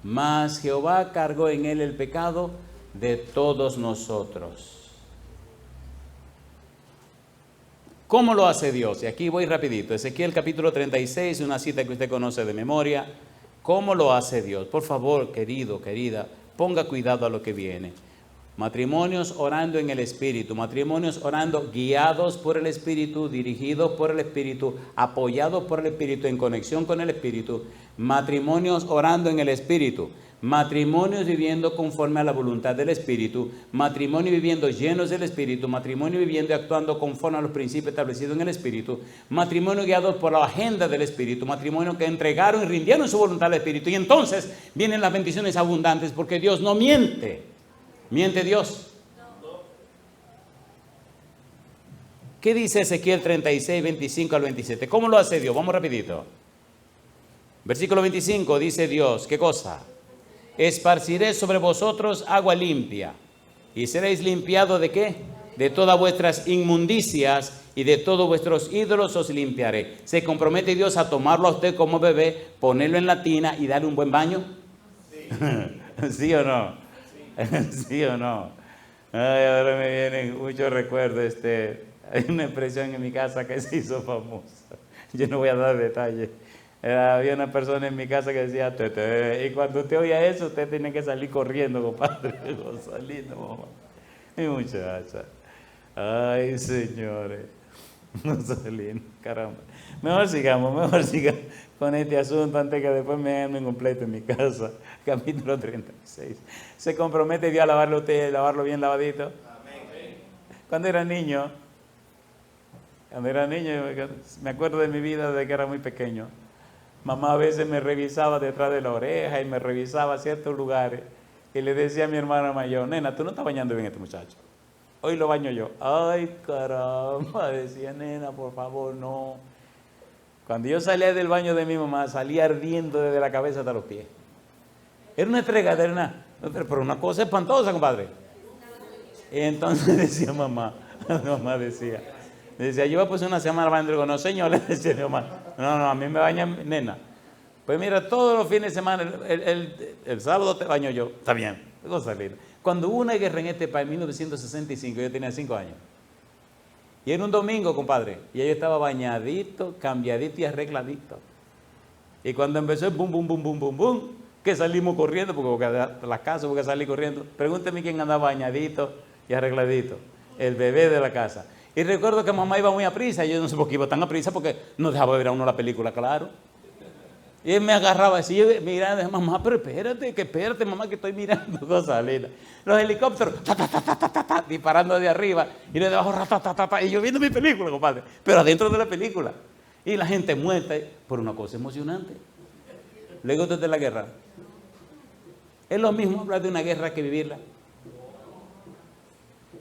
Mas Jehová cargó en él el pecado de todos nosotros. ¿Cómo lo hace Dios? Y aquí voy rapidito. Ezequiel capítulo 36, una cita que usted conoce de memoria. ¿Cómo lo hace Dios? Por favor, querido, querida, ponga cuidado a lo que viene. Matrimonios orando en el Espíritu, matrimonios orando guiados por el Espíritu, dirigidos por el Espíritu, apoyados por el Espíritu, en conexión con el Espíritu. Matrimonios orando en el Espíritu, matrimonios viviendo conforme a la voluntad del Espíritu, matrimonio viviendo llenos del Espíritu, matrimonio viviendo y actuando conforme a los principios establecidos en el Espíritu, matrimonio guiados por la agenda del Espíritu, matrimonio que entregaron y rindieron su voluntad al Espíritu. Y entonces vienen las bendiciones abundantes, porque Dios no miente. ¿Miente Dios? ¿Qué dice Ezequiel 36, 25 al 27? ¿Cómo lo hace Dios? Vamos rapidito. Versículo 25 dice Dios, ¿qué cosa? Esparciré sobre vosotros agua limpia, y seréis limpiados ¿de qué? De todas vuestras inmundicias, y de todos vuestros ídolos os limpiaré. ¿Se compromete Dios a tomarlo a usted como bebé, ponerlo en la tina y darle un buen baño? Sí. ¿Sí o no? Sí. ¿Sí o no? Ay, ahora me vienen muchos recuerdos. Hay una expresión en mi casa que se hizo famosa. Yo no voy a dar detalles. Había una persona en mi casa que decía, tete, y cuando usted oía eso, usted tiene que salir corriendo, compadre. Saliendo, mamá. Mi muchacha. Ay, señores. No salí, caramba. Mejor sigamos con este asunto antes que después me hagan completo en mi casa. Capítulo 36. ¿Se compromete Dios a lavarlo usted, lavarlo bien lavadito? Amén. Cuando era niño, me acuerdo de mi vida desde que era muy pequeño. Mamá a veces me revisaba detrás de la oreja y me revisaba ciertos lugares. Y le decía a mi hermana mayor, nena, tú no estás bañando bien a este muchacho. Hoy lo baño yo. Ay, caramba, decía, nena, por favor, no. Cuando yo salía del baño de mi mamá, salía ardiendo desde la cabeza hasta los pies. Era una fregadera, pero una cosa espantosa, compadre. Y entonces decía mamá decía, yo voy a pasar una semana bañando. Digo, no, señor, le decía mi mamá, no, a mí me baña nena. Pues mira, todos los fines de semana, el sábado te baño yo. Está bien, cosa linda. Cuando hubo una guerra en este país en 1965, yo tenía 5 años. Y era un domingo, compadre. Y yo estaba bañadito, cambiadito y arregladito. Y cuando empezó el bum, bum, bum, bum, bum, bum, que salimos corriendo, porque la casa, porque salí corriendo. Pregúnteme quién andaba bañadito y arregladito. El bebé de la casa. Y recuerdo que mamá iba muy a prisa. Y yo no sé por qué iba tan a prisa, porque no dejaba ver a uno la película, claro. Y él me agarraba así, yo mirando, mamá, pero espérate, mamá, que estoy mirando cosas lindas. Los helicópteros, disparando de arriba, y de abajo, y yo viendo mi película, compadre, pero adentro de la película. Y la gente muerta, por una cosa emocionante. ¿Le gusta de la guerra? Es lo mismo hablar de una guerra que vivirla.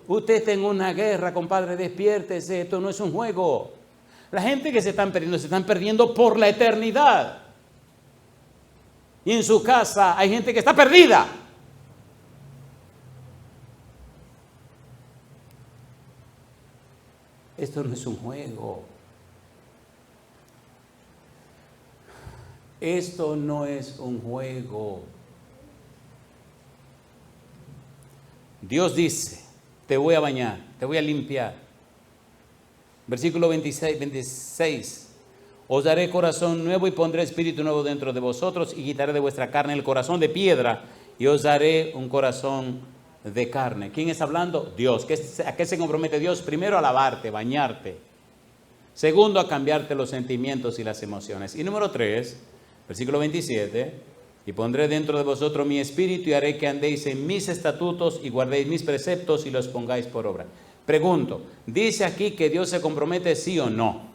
Usted está en una guerra, compadre, despiértese, esto no es un juego. La gente que se están perdiendo por la eternidad. Y en su casa hay gente que está perdida. Esto no es un juego. Esto no es un juego. Dios dice, te voy a bañar, te voy a limpiar. Versículo 26. Os daré corazón nuevo y pondré espíritu nuevo dentro de vosotros y quitaré de vuestra carne el corazón de piedra y os daré un corazón de carne. ¿Quién está hablando? Dios. ¿A qué se compromete Dios? Primero, a lavarte, bañarte. Segundo, a cambiarte los sentimientos y las emociones. Y número 3, versículo 27, y pondré dentro de vosotros mi espíritu y haré que andéis en mis estatutos y guardéis mis preceptos y los pongáis por obra. Pregunto, ¿dice aquí que Dios se compromete sí o no?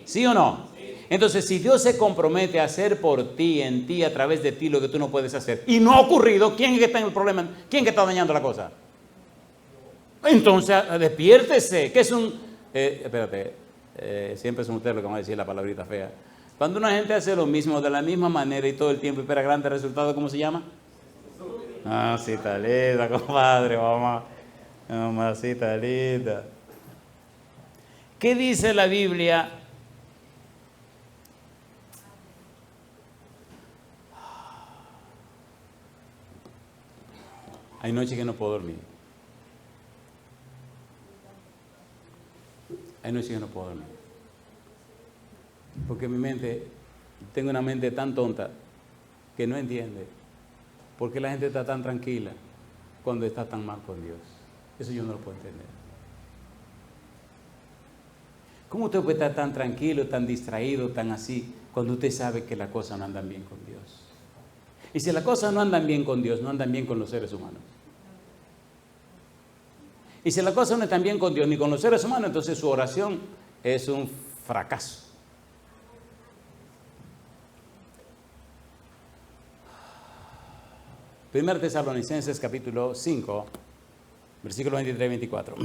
¿Sí o no? Entonces, si Dios se compromete a hacer por ti, en ti, a través de ti, lo que tú no puedes hacer, y no ha ocurrido, ¿quién es que está en el problema? ¿Quién es que está dañando la cosa? Entonces, despiértese. ¿Qué es un...? Siempre son ustedes los que van a decir la palabrita fea. Cuando una gente hace lo mismo, de la misma manera y todo el tiempo espera grandes resultados, ¿cómo se llama? Mamacita linda, compadre, mamá. Mamacita linda. ¿Qué dice la Biblia? Hay noches que no puedo dormir. Hay noches que no puedo dormir. Porque mi mente, tengo una mente tan tonta que no entiende por qué la gente está tan tranquila cuando está tan mal con Dios. Eso yo no lo puedo entender. ¿Cómo usted puede estar tan tranquilo, tan distraído, tan así, cuando usted sabe que las cosas no andan bien con Dios? Y si las cosas no andan bien con Dios, no andan bien con los seres humanos. Y si las cosas no están bien con Dios ni con los seres humanos, entonces su oración es un fracaso. Primera Tesalonicenses capítulo 5, versículos 23 y 24.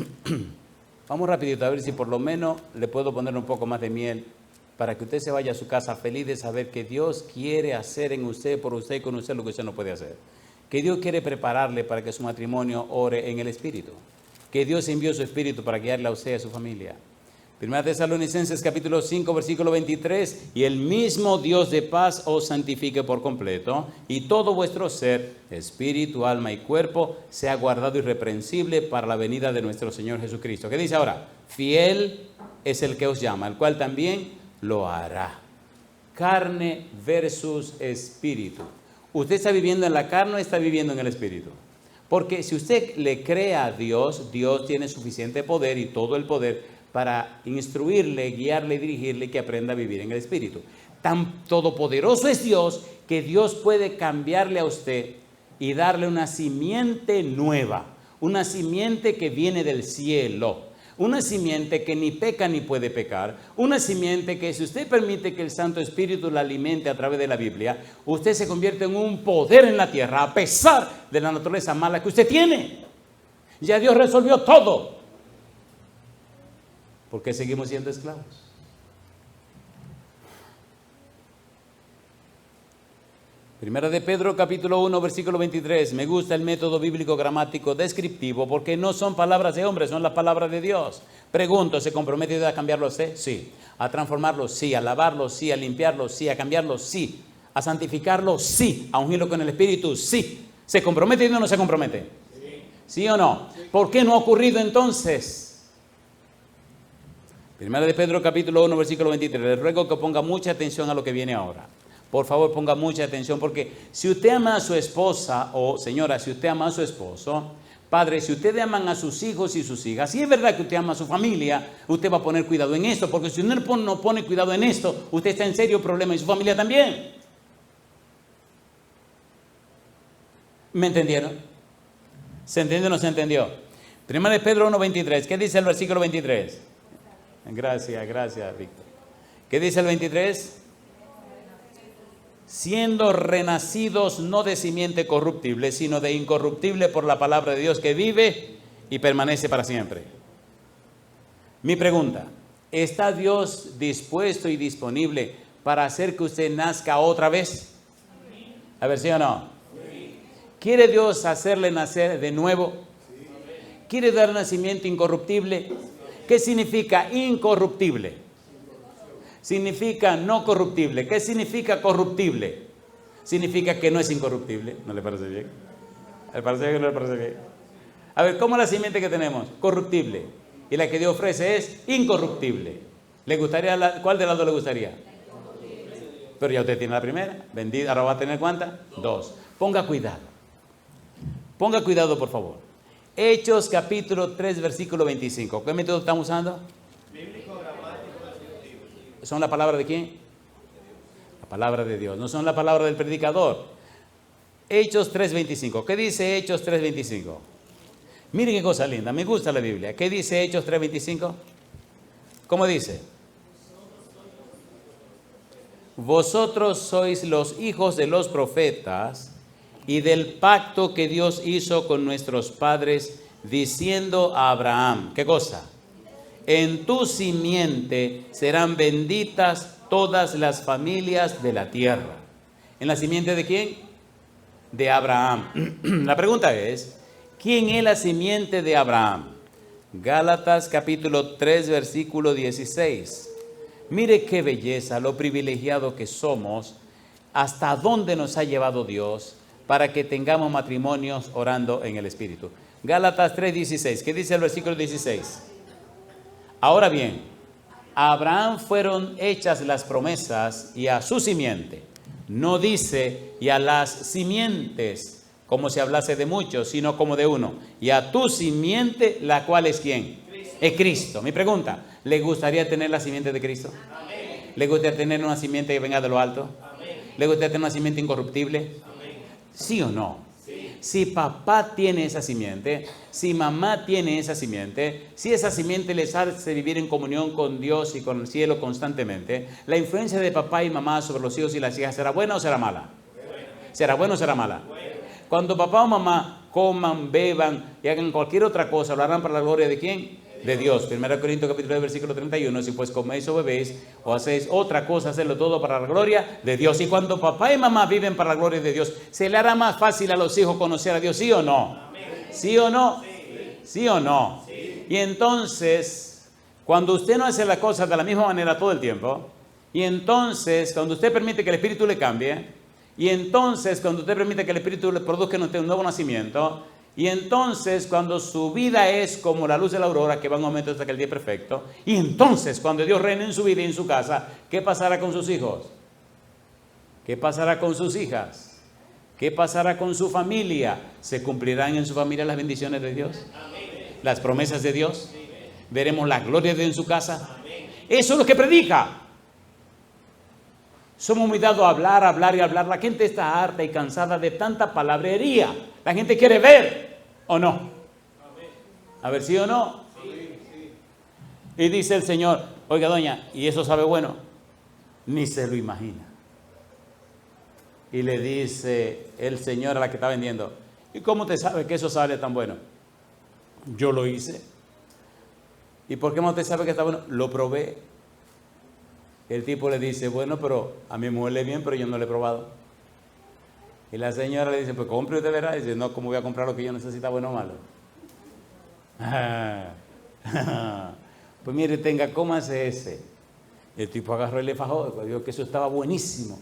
Vamos rapidito a ver si por lo menos le puedo poner un poco más de miel para que usted se vaya a su casa feliz de saber que Dios quiere hacer en usted, por usted y con usted lo que usted no puede hacer. Que Dios quiere prepararle para que su matrimonio ore en el Espíritu. Que Dios envió su Espíritu para guiarle a usted y a su familia. Primera Tesalonicenses capítulo 5 versículo 23, y el mismo Dios de paz os santifique por completo, y todo vuestro ser, espíritu, alma y cuerpo, sea guardado irreprensible para la venida de nuestro Señor Jesucristo. ¿Qué dice ahora? Fiel es el que os llama, el cual también lo hará. Carne versus espíritu. ¿Usted está viviendo en la carne o está viviendo en el espíritu? Porque si usted le cree a Dios, Dios tiene suficiente poder y todo el poder para instruirle, guiarle y dirigirle, que aprenda a vivir en el Espíritu. Tan todopoderoso es Dios que Dios puede cambiarle a usted y darle una simiente nueva, una simiente que viene del cielo, una simiente que ni peca ni puede pecar, una simiente que si usted permite que el Santo Espíritu la alimente a través de la Biblia, usted se convierte en un poder en la tierra a pesar de la naturaleza mala que usted tiene. Ya Dios resolvió todo. ¿Por qué seguimos siendo esclavos? Primera de Pedro, capítulo 1, versículo 23. Me gusta el método bíblico gramático descriptivo porque no son palabras de hombres, son las palabras de Dios. Pregunto, ¿se compromete a cambiarlo usted? Sí. ¿A transformarlo? Sí. ¿A lavarlo? Sí. ¿A limpiarlo? Sí. ¿A cambiarlo? Sí. ¿A santificarlo? Sí. ¿A ungirlo con el Espíritu? Sí. ¿Se compromete o no se compromete? Sí. ¿Sí o no? ¿Por qué no ha ocurrido entonces? Primera de Pedro capítulo 1 versículo 23. Les ruego que ponga mucha atención a lo que viene ahora. Por favor, ponga mucha atención, porque si usted ama a su esposa, o señora, si usted ama a su esposo, padre, si ustedes aman a sus hijos y sus hijas, si es verdad que usted ama a su familia, usted va a poner cuidado en esto, porque si usted no pone cuidado en esto, usted está en serio problema y su familia también. ¿Me entendieron? ¿Se entendió o no se entendió? Primera de Pedro 1:23. ¿Qué dice el versículo 23? Gracias, Víctor. ¿Qué dice el 23? Siendo renacidos no de simiente corruptible, sino de incorruptible por la palabra de Dios que vive y permanece para siempre. Mi pregunta, ¿está Dios dispuesto y disponible para hacer que usted nazca otra vez? A ver, ¿sí o no? ¿Quiere Dios hacerle nacer de nuevo? ¿Quiere dar nacimiento incorruptible? ¿Qué significa incorruptible? Significa no corruptible. ¿Qué significa corruptible? Significa que no es incorruptible. ¿No le parece bien? ¿Le parece bien o no le parece bien? A ver, ¿cómo es la simiente que tenemos? Corruptible. Y la que Dios ofrece es incorruptible. ¿Le gustaría cuál de las dos le gustaría? Pero ya usted tiene la primera. Bendita. Ahora va a tener ¿cuántas? 2. Ponga cuidado. Ponga cuidado, por favor. Hechos capítulo 3, versículo 25. ¿Qué método estamos usando? Bíblico, gramático. ¿Son la palabra de quién? La palabra de Dios. No son la palabra del predicador. Hechos 3, 25. ¿Qué dice Hechos 3, 25? Miren qué cosa linda. Me gusta la Biblia. ¿Qué dice Hechos 3, 25? ¿Cómo dice? Vosotros sois los hijos de los profetas y del pacto que Dios hizo con nuestros padres, diciendo a Abraham, ¿qué cosa? En tu simiente serán benditas todas las familias de la tierra. ¿En la simiente de quién? De Abraham. La pregunta es, ¿quién es la simiente de Abraham? Gálatas capítulo 3, versículo 16. Mire qué belleza, lo privilegiado que somos, hasta dónde nos ha llevado Dios para que tengamos matrimonios orando en el Espíritu. Gálatas 3:16. ¿Qué dice el versículo 16? Ahora bien, a Abraham fueron hechas las promesas y a su simiente. No dice y a las simientes, como si hablase de muchos, sino como de uno. Y a tu simiente, la cual es ¿quién? Cristo. Es Cristo. Mi pregunta, ¿le gustaría tener la simiente de Cristo? Amén. ¿Le gustaría tener una simiente que venga de lo alto? Amén. ¿Le gustaría tener una simiente incorruptible? Amén. ¿Sí o no? Sí. Si papá tiene esa simiente, si mamá tiene esa simiente, si esa simiente les hace vivir en comunión con Dios y con el cielo constantemente, la influencia de papá y mamá sobre los hijos y las hijas, ¿será buena o será mala? Buena. ¿Será buena o será mala? Buena. Cuando papá o mamá coman, beban y hagan cualquier otra cosa, ¿lo harán para la gloria de quién? De Dios. 1 Corintios capítulo 2, versículo 31. Si pues coméis o bebéis o hacéis otra cosa, hacedlo todo para la gloria de Dios. Y cuando papá y mamá viven para la gloria de Dios, ¿se le hará más fácil a los hijos conocer a Dios? ¿Sí o no? ¿Sí o no? ¿Sí o no? Y entonces, cuando usted no hace las cosas de la misma manera todo el tiempo, y entonces, cuando usted permite que el Espíritu le cambie, y entonces, cuando usted permite que el Espíritu le produzca un nuevo nacimiento, y entonces, cuando su vida es como la luz de la aurora, que va en aumento hasta que el día es perfecto, y entonces, cuando Dios reina en su vida y en su casa, ¿qué pasará con sus hijos? ¿Qué pasará con sus hijas? ¿Qué pasará con su familia? ¿Se cumplirán en su familia las bendiciones de Dios? ¿Las promesas de Dios? ¿Veremos la gloria de Dios en su casa? Eso es lo que predica. Somos muy dados a hablar, hablar y hablar. La gente está harta y cansada de tanta palabrería. La gente quiere ver, ¿o no? A ver, ¿sí o no? Y dice el Señor, oiga doña, ¿y eso sabe bueno? Ni se lo imagina. Y le dice el Señor a la que está vendiendo, ¿y cómo te sabe que eso sabe tan bueno? Yo lo hice. ¿Y por qué no te sabe que está bueno? Lo probé. El tipo le dice, bueno, pero a mí me huele bien, pero yo no lo he probado. Y la señora le dice, pues compre usted, verá. Y dice, no, ¿cómo voy a comprar lo que yo necesito, bueno o malo? Pues mire, tenga, cómase ese. El tipo agarró y le fajó, dijo que eso estaba buenísimo.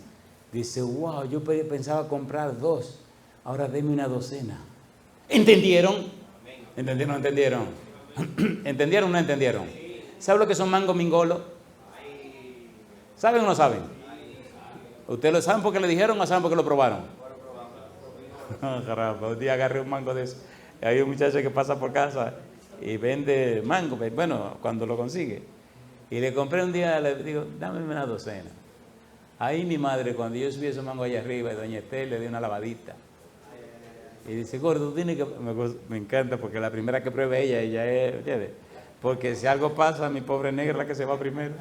Dice, wow, yo pensaba comprar 2, ahora deme una docena. ¿Entendieron? ¿Entendieron o no entendieron? ¿Entendieron o no entendieron? ¿Sabe lo que son mango mingolo? ¿Saben o no saben? ¿Ustedes lo saben porque le dijeron o saben porque lo probaron? Caramba, un día agarré un mango de eso. Hay un muchacho que pasa por casa y vende mango, bueno, cuando lo consigue. Y le compré un día, le digo, dame una docena. Ahí mi madre, cuando yo subí ese mango allá arriba, y doña Estel le dio una lavadita. Y dice, gordo, tú tienes que... Me encanta porque la primera que pruebe ella es... ¿entiendes? Porque si algo pasa, mi pobre negra es la que se va primero.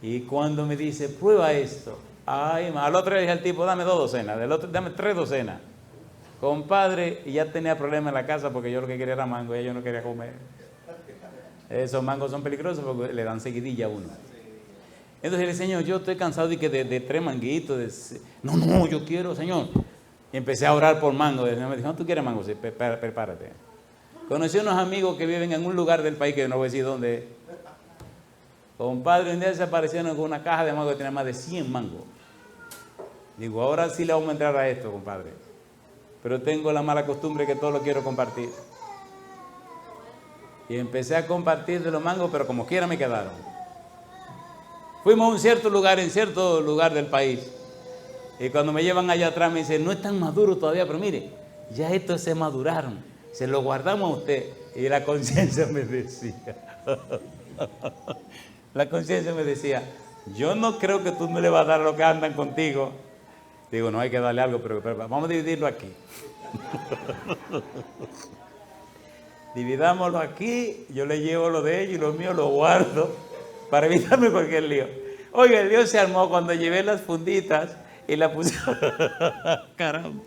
Y cuando me dice, prueba esto. Ay, al otro le dije al tipo, dame 2 docenas. Del otro, dame 3 docenas. Compadre, y ya tenía problemas en la casa porque yo lo que quería era mango y ella no quería comer. Esos mangos son peligrosos porque le dan seguidilla a uno. Entonces le dije, Señor, yo estoy cansado de 3 manguitos. No, yo quiero, Señor. Y empecé a orar por mango. El Señor me dijo, no, ¿tú quieres mango? Sí, prepárate. Conocí unos amigos que viven en un lugar del país que no voy a decir dónde. Compadre, un día desaparecieron con una caja de mango que tenía más de 100 mangos. Digo, ahora sí le vamos a entrar a esto, compadre. Pero tengo la mala costumbre que todo lo quiero compartir. Y empecé a compartir de los mangos, pero como quiera me quedaron. Fuimos a un cierto lugar, en cierto lugar del país. Y cuando me llevan allá atrás me dicen, no están maduros todavía, pero mire, ya estos se maduraron. Se los guardamos a usted. Y la conciencia me decía, yo no creo que tú no le vas a dar a los que andan contigo. Digo, no hay que darle algo, pero vamos a dividirlo aquí. Dividámoslo aquí, yo le llevo lo de ellos y los míos lo guardo para evitarme cualquier lío. Oiga, el lío se armó cuando llevé las funditas y la pusimos, caramba,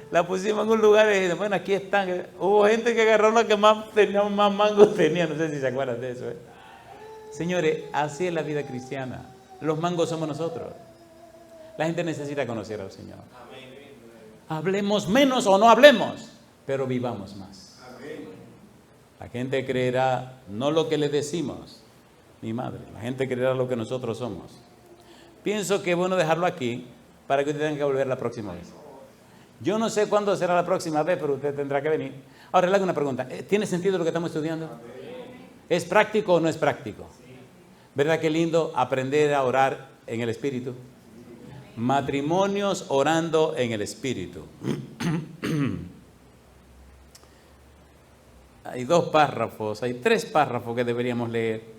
la pusimos en un lugar y dije, bueno, aquí están. Hubo gente que agarró la que más tenía, más mangos tenía, no sé si se acuerdan de eso. Señores, así es la vida cristiana. Los mangos somos nosotros. La gente necesita conocer al Señor. Hablemos menos o no hablemos, pero vivamos más. La gente creerá no lo que le decimos, mi madre, la gente creerá lo que nosotros somos. Pienso que es bueno dejarlo aquí para que usted tenga que volver la próxima vez. Yo no sé cuándo será la próxima vez, pero usted tendrá que venir. Ahora le hago una pregunta, ¿tiene sentido lo que estamos estudiando? ¿Es práctico o no es práctico? ¿Verdad que lindo aprender a orar en el Espíritu? Matrimonios orando en el Espíritu. Hay 2 párrafos, hay 3 párrafos que deberíamos leer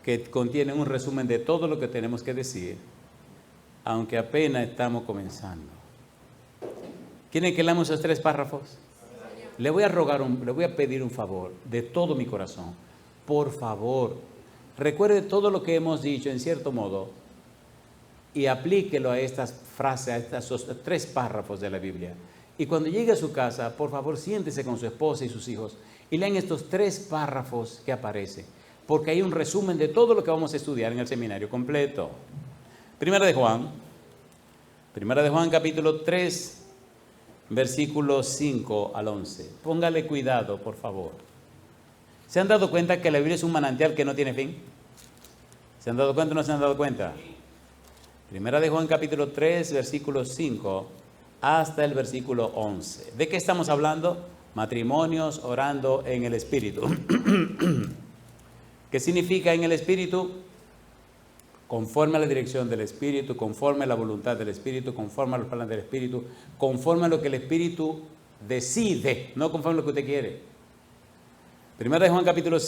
que contienen un resumen de todo lo que tenemos que decir, aunque apenas estamos comenzando. ¿Quieren que leamos esos 3 párrafos? Le voy a pedir un favor de todo mi corazón. Por favor, recuerde todo lo que hemos dicho en cierto modo y aplíquelo a estas frases, a estos 3 párrafos de la Biblia. Y cuando llegue a su casa, por favor, siéntese con su esposa y sus hijos y lean estos 3 párrafos que aparecen, porque hay un resumen de todo lo que vamos a estudiar en el seminario completo. Primera de Juan capítulo 3, versículos 5 al 11. Póngale cuidado, por favor. ¿Se han dado cuenta que la Biblia es un manantial que no tiene fin? ¿Se han dado cuenta o no se han dado cuenta? Primera de Juan capítulo 3, versículo 5 hasta el versículo 11. ¿De qué estamos hablando? Matrimonios orando en el Espíritu. ¿Qué significa en el Espíritu? Conforme a la dirección del Espíritu, conforme a la voluntad del Espíritu, conforme a los planes del Espíritu, conforme a lo que el Espíritu decide, no conforme a lo que usted quiere. Primera de Juan capítulo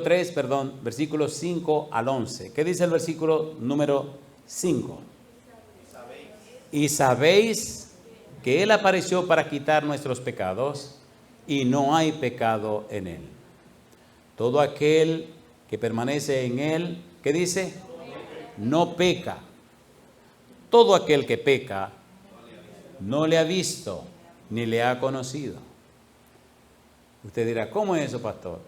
3, versículos 5 al 11. ¿Qué dice el versículo número 5? Y sabéis que Él apareció para quitar nuestros pecados y no hay pecado en Él. Todo aquel que permanece en Él, ¿qué dice? No peca. Todo aquel que peca no le ha visto ni le ha conocido. Usted dirá, ¿cómo es eso, pastor?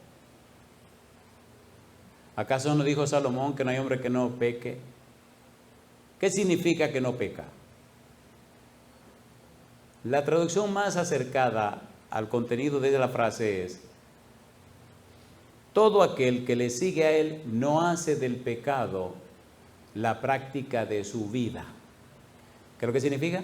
¿Acaso no dijo Salomón que no hay hombre que no peque? ¿Qué significa que no peca? La traducción más acercada al contenido de la frase es: todo aquel que le sigue a Él no hace del pecado la práctica de su vida. ¿Qué es lo que significa?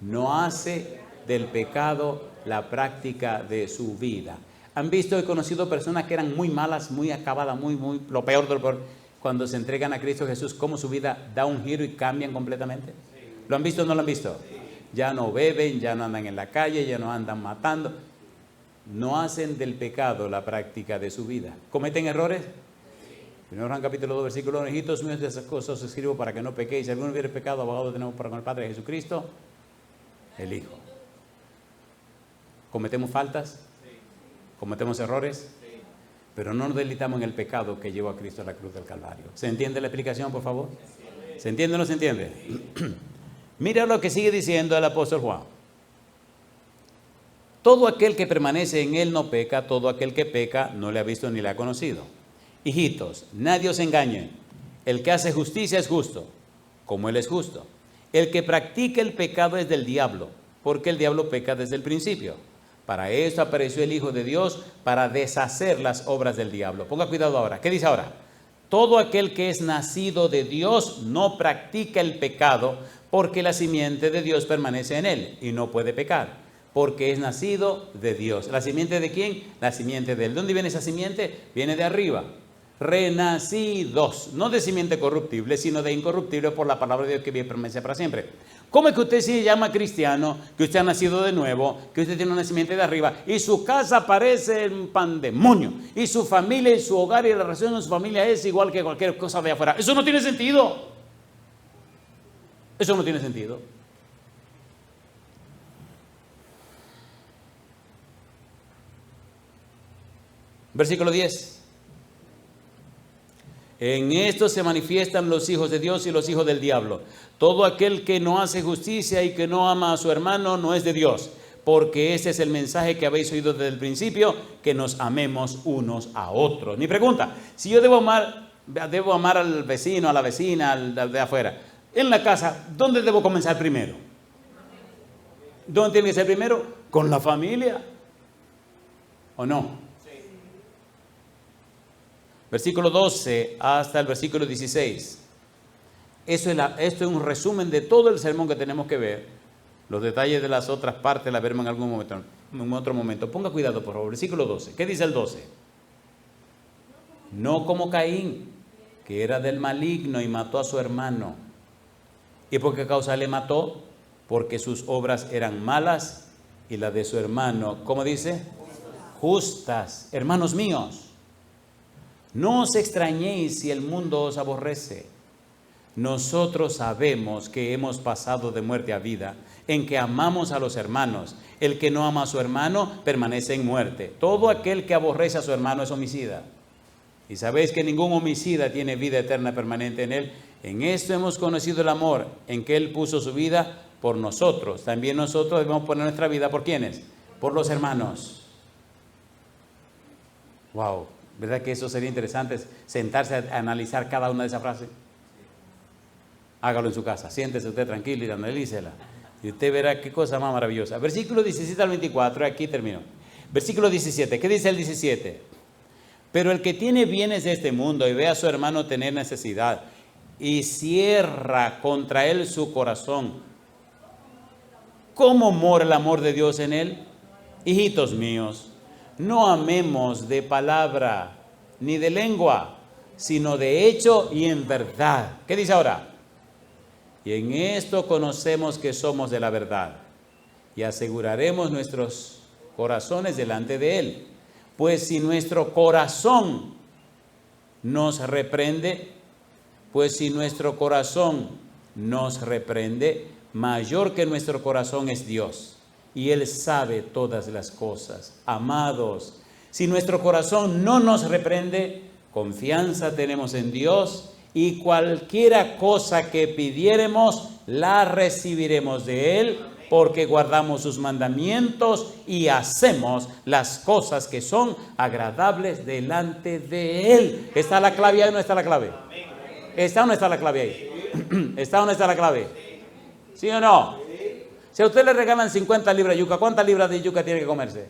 No hace del pecado la práctica de su vida. Han visto y conocido personas que eran muy malas, muy acabadas, muy lo peor de lo peor. Cuando se entregan a Cristo Jesús, cómo su vida da un giro y cambian completamente. ¿Lo han visto o no lo han visto? Ya no beben, ya no andan en la calle, ya no andan matando. No hacen del pecado la práctica de su vida. ¿Cometen errores? 1 Juan capítulo 2, versículo 1. Hijitos míos, de esas cosas os escribo para que no pequéis. Si alguno hubiere pecado, abogado tenemos para con el Padre, Jesucristo, el Hijo. ¿Cometemos faltas? ¿Cometemos errores? Pero no nos deslizamos en el pecado que llevó a Cristo a la cruz del Calvario. ¿Se entiende la explicación, por favor? ¿Se entiende o no se entiende? Mira lo que sigue diciendo el apóstol Juan. Todo aquel que permanece en él no peca, todo aquel que peca no le ha visto ni le ha conocido. Hijitos, nadie os engañe. El que hace justicia es justo, como él es justo. El que practica el pecado es del diablo, porque el diablo peca desde el principio. Para esto apareció el Hijo de Dios, para deshacer las obras del diablo. Ponga cuidado ahora. ¿Qué dice ahora? Todo aquel que es nacido de Dios no practica el pecado, porque la simiente de Dios permanece en él y no puede pecar, porque es nacido de Dios. ¿La simiente de quién? La simiente de él. ¿Dónde viene esa simiente? Viene de arriba. Renacidos, no de simiente corruptible, sino de incorruptible por la palabra de Dios que vive y permanece para siempre. ¿Cómo es que usted se llama cristiano, que usted ha nacido de nuevo, que usted tiene una simiente de arriba y su casa parece un pandemonio y su familia y su hogar y la relación con su familia es igual que cualquier cosa de afuera? Eso no tiene sentido. Eso no tiene sentido. Versículo 10. En esto se manifiestan los hijos de Dios y los hijos del diablo. Todo aquel que no hace justicia y que no ama a su hermano no es de Dios, porque ese es el mensaje que habéis oído desde el principio, que nos amemos unos a otros. Mi pregunta, si yo debo amar al vecino, a la vecina, al de afuera, en la casa, ¿dónde debo comenzar primero? ¿Dónde tiene que ser primero? ¿Con la familia? ¿O no? Versículo 12 hasta el versículo 16. Esto es un resumen de todo el sermón que tenemos que ver. Los detalles de las otras partes las veremos en otro momento. Ponga cuidado, por favor. Versículo 12. ¿Qué dice el 12? No como Caín, que era del maligno y mató a su hermano. ¿Y por qué causa le mató? Porque sus obras eran malas y las de su hermano, ¿cómo dice? Justas. Hermanos míos, no os extrañéis si el mundo os aborrece. Nosotros sabemos que hemos pasado de muerte a vida, en que amamos a los hermanos. El que no ama a su hermano permanece en muerte. Todo aquel que aborrece a su hermano es homicida. Y sabéis que ningún homicida tiene vida eterna permanente en él. En esto hemos conocido el amor, en que él puso su vida por nosotros. También nosotros debemos poner nuestra vida, ¿por quiénes? Por los hermanos. Wow. ¿Verdad que eso sería interesante, sentarse a analizar cada una de esas frases? Hágalo en su casa, siéntese usted tranquilo y analícela. Y usted verá qué cosa más maravillosa. Versículo 17 al 24, aquí termino. Versículo 17, ¿qué dice el 17? Pero el que tiene bienes de este mundo y ve a su hermano tener necesidad y cierra contra él su corazón, ¿cómo mora el amor de Dios en él? Hijitos míos, no amemos de palabra ni de lengua, sino de hecho y en verdad. ¿Qué dice ahora? Y en esto conocemos que somos de la verdad y aseguraremos nuestros corazones delante de Él. Pues si nuestro corazón nos reprende, mayor que nuestro corazón es Dios. Y Él sabe todas las cosas. Amados, si nuestro corazón no nos reprende, confianza tenemos en Dios y cualquiera cosa que pidiéremos, la recibiremos de Él, porque guardamos sus mandamientos y hacemos las cosas que son agradables delante de Él. ¿Está la clave ahí o no está la clave? ¿Está o no está la clave ahí? ¿Está o no está la clave? ¿Sí o no? Si a usted le regalan 50 libras de yuca, ¿cuántas libras de yuca tiene que comerse?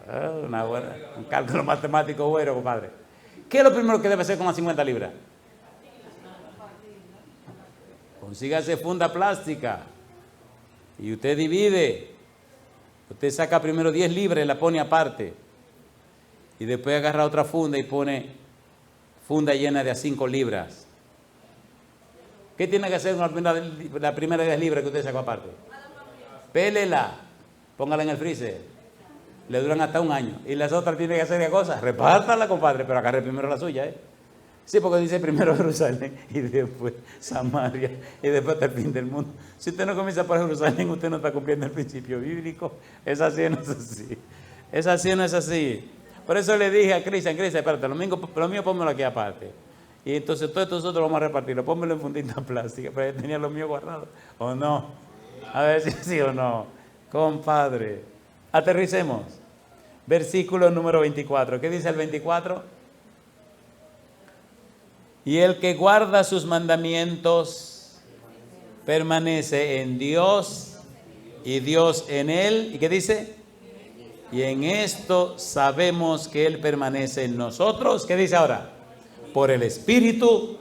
Un cálculo matemático bueno, compadre. ¿Qué es lo primero que debe hacer con las 50 libras? Consígase funda plástica y usted divide. Usted saca primero 10 libras y la pone aparte. Y después agarra otra funda y pone funda llena de a 5 libras. ¿Qué tiene que hacer la primera 10 libras que usted sacó aparte? Pélela, póngala en el freezer. Le duran hasta un año. Y las otras tienen que hacer qué cosa, repártala, compadre, pero agarre primero la suya, ¿eh? Sí, porque dice primero Jerusalén y después Samaria y después hasta el fin del mundo. Si usted no comienza por Jerusalén, usted no está cumpliendo el principio bíblico. Es así, no es así. Es así, no es así. Por eso le dije a Cristian, espérate, lo mío pónmelo aquí aparte. Y entonces todos nosotros vamos a repartirlo, pónmelo en fundita plástica, pero él tenía lo mío guardado. ¿O no? A ver si sí o no. Compadre, aterricemos. Versículo número 24. ¿Qué dice el 24? Y el que guarda sus mandamientos permanece en Dios y Dios en él. ¿Y qué dice? Y en esto sabemos que Él permanece en nosotros. ¿Qué dice ahora? Por el Espíritu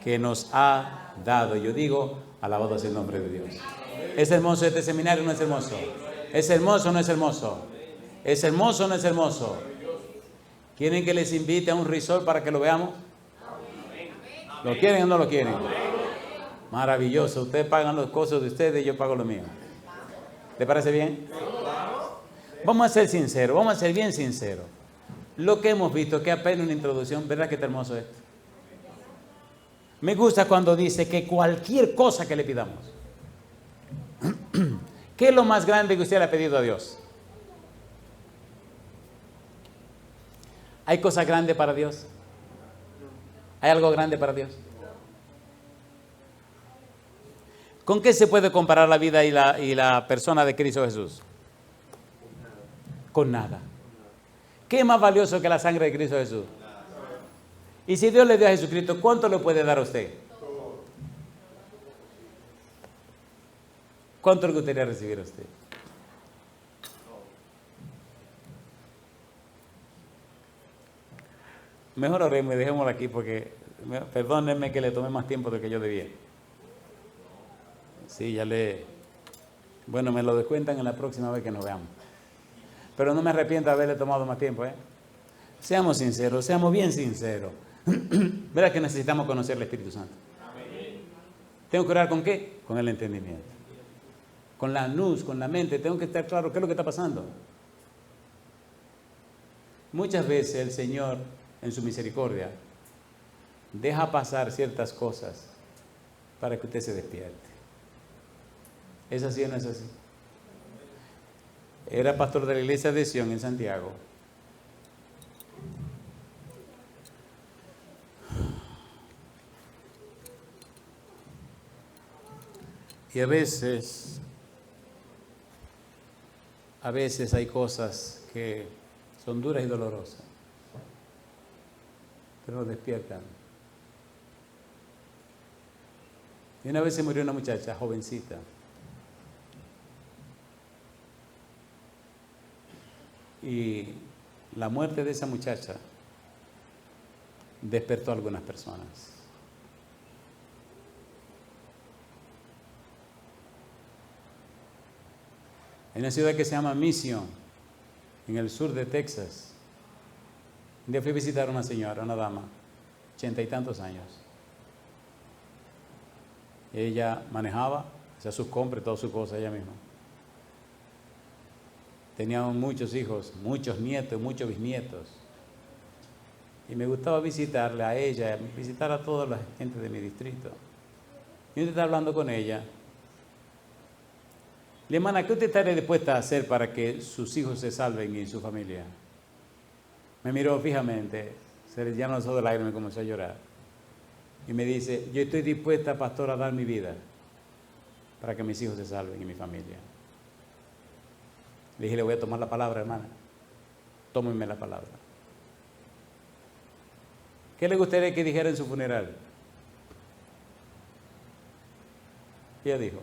que nos ha dado. Yo digo, alabado sea el nombre de Dios. ¿Es hermoso este seminario o no es hermoso? ¿Es hermoso o no es hermoso? ¿Es hermoso o no es hermoso? ¿Quieren que les invite a un resort para que lo veamos? ¿Lo quieren o no lo quieren? Maravilloso. Ustedes pagan los costos de ustedes y yo pago lo mío. ¿Le parece bien? Vamos a ser sinceros, vamos a ser bien sinceros. Lo que hemos visto, que apenas una introducción, ¿verdad que está hermoso esto? Me gusta cuando dice que cualquier cosa que le pidamos. ¿Qué es lo más grande que usted le ha pedido a Dios? ¿Hay cosas grandes para Dios? ¿Hay algo grande para Dios? ¿Con qué se puede comparar la vida y la persona de Cristo Jesús? Con nada. ¿Qué es más valioso que la sangre de Cristo Jesús? Y si Dios le dio a Jesucristo, ¿cuánto le puede dar a usted? ¿Cuánto le gustaría recibir a usted? Mejor oremos y dejémoslo aquí porque, perdónenme que le tomé más tiempo del que yo debía. Sí, bueno, me lo descuentan en la próxima vez que nos veamos. Pero no me arrepiento de haberle tomado más tiempo, ¿eh? Seamos sinceros, seamos bien sinceros. ¿Verdad que necesitamos conocer el Espíritu Santo? ¿Tengo que orar con qué? Con el entendimiento. Con la luz, con la mente. Tengo que estar claro qué es lo que está pasando. Muchas veces el Señor, en su misericordia, deja pasar ciertas cosas para que usted se despierte. ¿Es así o no es así? Era pastor de la iglesia de Sion en Santiago. Y a veces hay cosas que son duras y dolorosas, pero nos despiertan. Y una vez se murió una muchacha jovencita. Y la muerte de esa muchacha despertó a algunas personas. Hay una ciudad que se llama Mission, en el sur de Texas. Un día fui a visitar a una señora, una dama, 80 y tantos años. Ella manejaba, hacía sus compras, todas sus cosas ella misma. Tenía muchos hijos, muchos nietos, muchos bisnietos. Y me gustaba visitarle a ella, visitar a toda la gente de mi distrito. Y yo estaba hablando con ella. Le hermana, ¿qué usted estaría dispuesta a hacer para que sus hijos se salven y su familia? Me miró fijamente, se le llenó los ojos de lágrimas y comenzó a llorar. Y me dice, yo estoy dispuesta, pastor, a dar mi vida para que mis hijos se salven y mi familia. Le dije, le voy a tomar la palabra, hermana. Tómeme la palabra. ¿Qué le gustaría que dijera en su funeral? Ella dijo,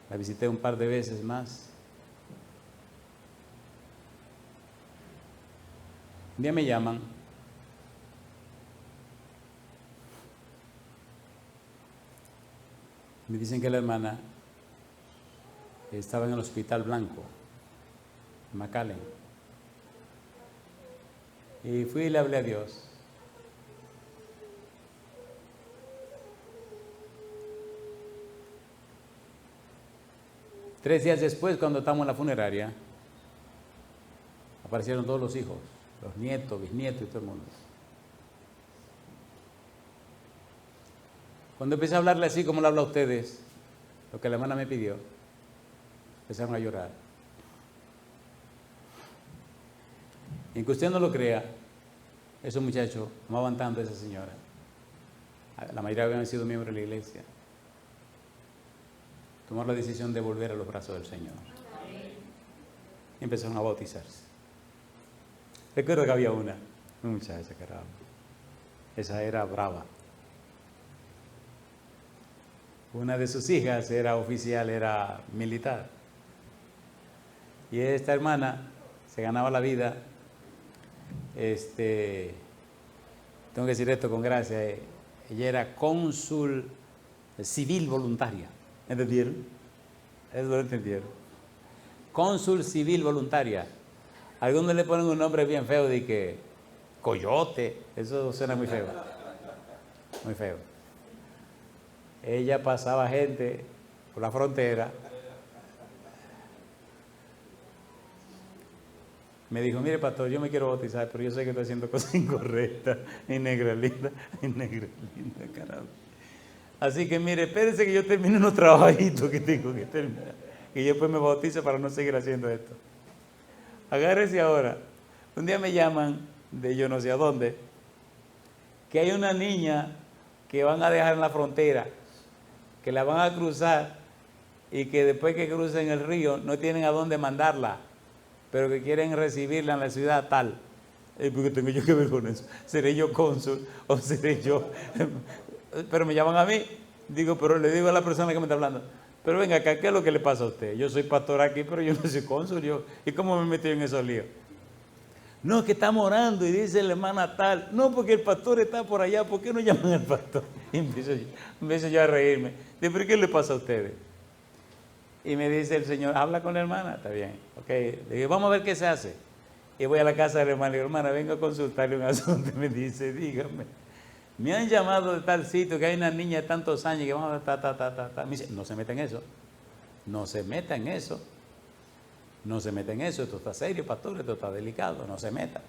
la visité un par de veces más. Un día me llaman Me dicen que la hermana estaba en el Hospital Blanco, en McAllen. Y fui y le hablé a Dios. Tres días después, cuando estamos en la funeraria, aparecieron todos los hijos, los nietos, bisnietos y todo el mundo. Cuando empecé a hablarle así como le hablo a ustedes, lo que la hermana me pidió, empezaron a llorar. Y que usted no lo crea, esos muchachos amaban tanto a esa señora. La mayoría habían sido miembros de la iglesia. Tomaron la decisión de volver a los brazos del Señor. Y empezaron a bautizarse. Recuerdo que había una muchacha que era, esa era brava. Una de sus hijas era oficial, era militar. Y esta hermana se ganaba la vida, tengo que decir esto con gracia, ella era cónsul civil voluntaria. ¿Entendieron? Eso lo entendieron. Cónsul civil voluntaria. Algunos le ponen un nombre bien feo de que coyote. Eso suena muy feo. Muy feo. Ella pasaba gente por la frontera. Me dijo, mire pastor, yo me quiero bautizar, pero yo sé que estoy haciendo cosas incorrectas. Y negra linda, caramba. Así que mire, espérense que yo termine unos trabajitos que tengo que terminar. Y yo después me bautizo para no seguir haciendo esto. Agárrese ahora. Un día me llaman de yo no sé a dónde, que hay una niña que van a dejar en la frontera, que la van a cruzar y que después que crucen el río no tienen a dónde mandarla, pero que quieren recibirla en la ciudad tal. ¿Por qué tengo yo que ver con eso? ¿Seré yo cónsul o seré yo? Pero me llaman a mí. Digo, pero le digo a la persona que me está hablando, pero venga acá, ¿qué es lo que le pasa a usted? Yo soy pastor aquí, pero yo no soy cónsul. ¿Y cómo me metí en esos líos? No, que estamos orando y dice la hermana tal. No, porque el pastor está por allá. ¿Por qué no llaman al pastor? Y empiezo yo a reírme. Digo, ¿pero qué le pasa a ustedes? Y me dice el Señor, habla con la hermana. Está bien. Ok. Le digo, vamos a ver qué se hace. Y voy a la casa de la hermana. Le digo, hermana, vengo a consultarle un asunto. Y me dice, dígame. Me han llamado de tal sitio que hay una niña de tantos años que vamos a... Me dice, no se meta en eso. No se meta en eso. No se meta en eso. Esto está serio, pastor. Esto está delicado. No se meta.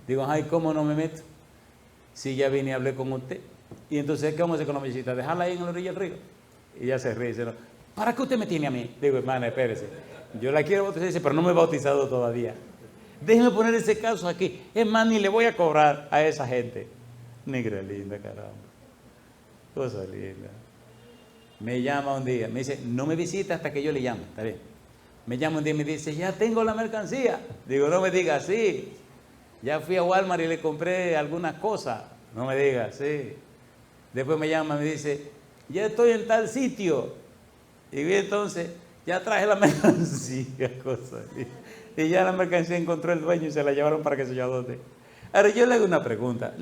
Digo, ay, ¿cómo no me meto? Si ya vine y hablé con usted. Y entonces, ¿qué vamos a hacer con la muchachita? Dejarla ahí en la orilla del río. Y ella se ríe y dice, no, ¿para qué usted me tiene a mí? Digo, hermana, espérese. Yo la quiero bautizar, dice, pero no me he bautizado todavía. Déjeme poner ese caso aquí. Es más, ni le voy a cobrar a esa gente. Negra linda, caramba. Cosa linda. Me llama un día, me dice, no me visita hasta que yo le llame. Está bien. Me llama un día y me dice, ya tengo la mercancía. Digo, no me diga sí. Ya fui a Walmart y le compré algunas cosas. No me diga sí. Después me llama y me dice, ya estoy en tal sitio. Y entonces, ya traje la mercancía. Cosa linda. Y ya la mercancía encontró el dueño y se la llevaron para que se yo adopte. Ahora yo le hago una pregunta.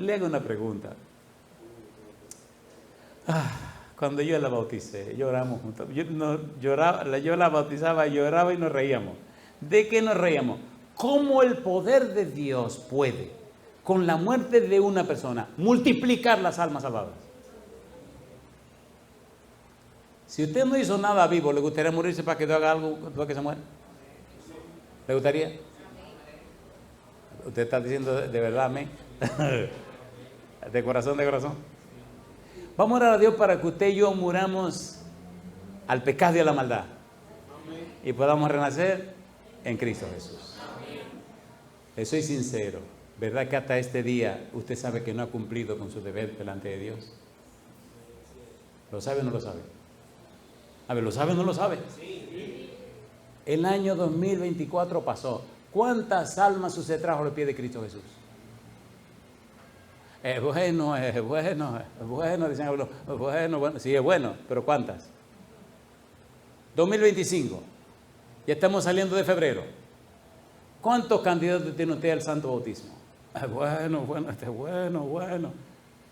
Cuando yo la bauticé, lloramos juntos. Yo la bautizaba, lloraba y nos reíamos. ¿De qué nos reíamos? ¿Cómo el poder de Dios puede, con la muerte de una persona, multiplicar las almas salvadas? Si usted no hizo nada vivo, ¿le gustaría morirse para que Dios haga algo para que se muera? ¿Le gustaría? Usted está diciendo de verdad, amén. De corazón, de corazón. Vamos a orar a Dios para que usted y yo muramos al pecado y a la maldad. Y podamos renacer en Cristo Jesús. Soy sincero. ¿Verdad que hasta este día usted sabe que no ha cumplido con su deber delante de Dios? ¿Lo sabe o no lo sabe? A ver, ¿lo sabe o no lo sabe? El año 2024 pasó. ¿Cuántas almas usted trajo al pie de Cristo Jesús? Es bueno, dicen algunos. Bueno, sí es bueno, pero ¿cuántas? 2025. Ya estamos saliendo de febrero. ¿Cuántos candidatos tiene usted al santo bautismo? Bueno.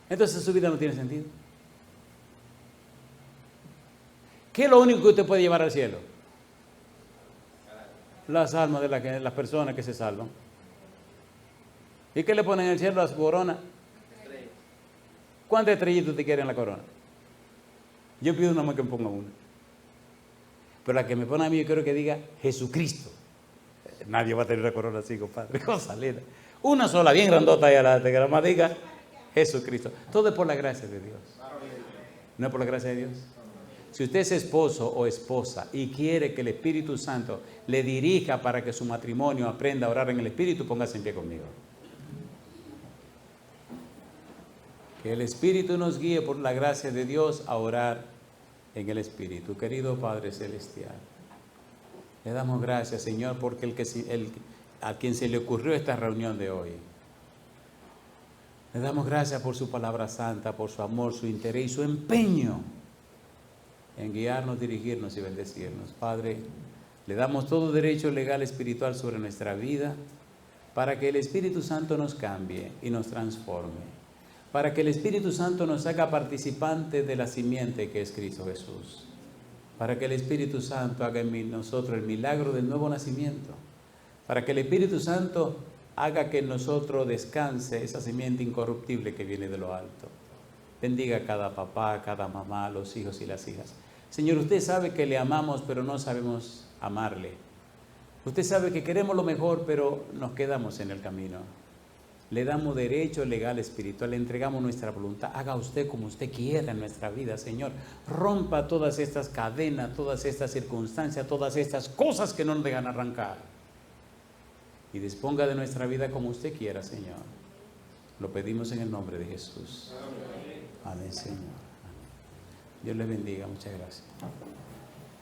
Entonces su vida no tiene sentido. ¿Qué es lo único que usted puede llevar al cielo? Las almas de las personas que se salvan. ¿Y qué le ponen en el cielo a su corona? ¿Cuántas estrellitas usted quiere en la corona? Yo pido una más que me ponga una. Pero la que me pone a mí, yo quiero que diga Jesucristo. Nadie va a tener una corona así, compadre. Cosa linda. Una sola, bien grandota ahí adelante, que la más diga Jesucristo. Todo es por la gracia de Dios. ¿No es por la gracia de Dios? Si usted es esposo o esposa y quiere que el Espíritu Santo le dirija para que su matrimonio aprenda a orar en el Espíritu, póngase en pie conmigo. Que el Espíritu nos guíe por la gracia de Dios a orar en el Espíritu. Querido Padre Celestial, le damos gracias, Señor, porque a quien se le ocurrió esta reunión de hoy. Le damos gracias por su palabra santa, por su amor, su interés y su empeño en guiarnos, dirigirnos y bendecirnos. Padre, le damos todo derecho legal espiritual sobre nuestra vida para que el Espíritu Santo nos cambie y nos transforme, para que el Espíritu Santo nos haga participantes de la simiente que es Cristo Jesús, para que el Espíritu Santo haga en nosotros el milagro del nuevo nacimiento, para que el Espíritu Santo haga que en nosotros descanse esa simiente incorruptible que viene de lo alto. Bendiga a cada papá, a cada mamá, a los hijos y las hijas. Señor, usted sabe que le amamos, pero no sabemos amarle. Usted sabe que queremos lo mejor, pero nos quedamos en el camino. Le damos derecho legal, espiritual, le entregamos nuestra voluntad. Haga usted como usted quiera en nuestra vida, Señor. Rompa todas estas cadenas, todas estas circunstancias, todas estas cosas que no nos dejan arrancar. Y disponga de nuestra vida como usted quiera, Señor. Lo pedimos en el nombre de Jesús. Amén, Señor. Dios les bendiga. Muchas gracias.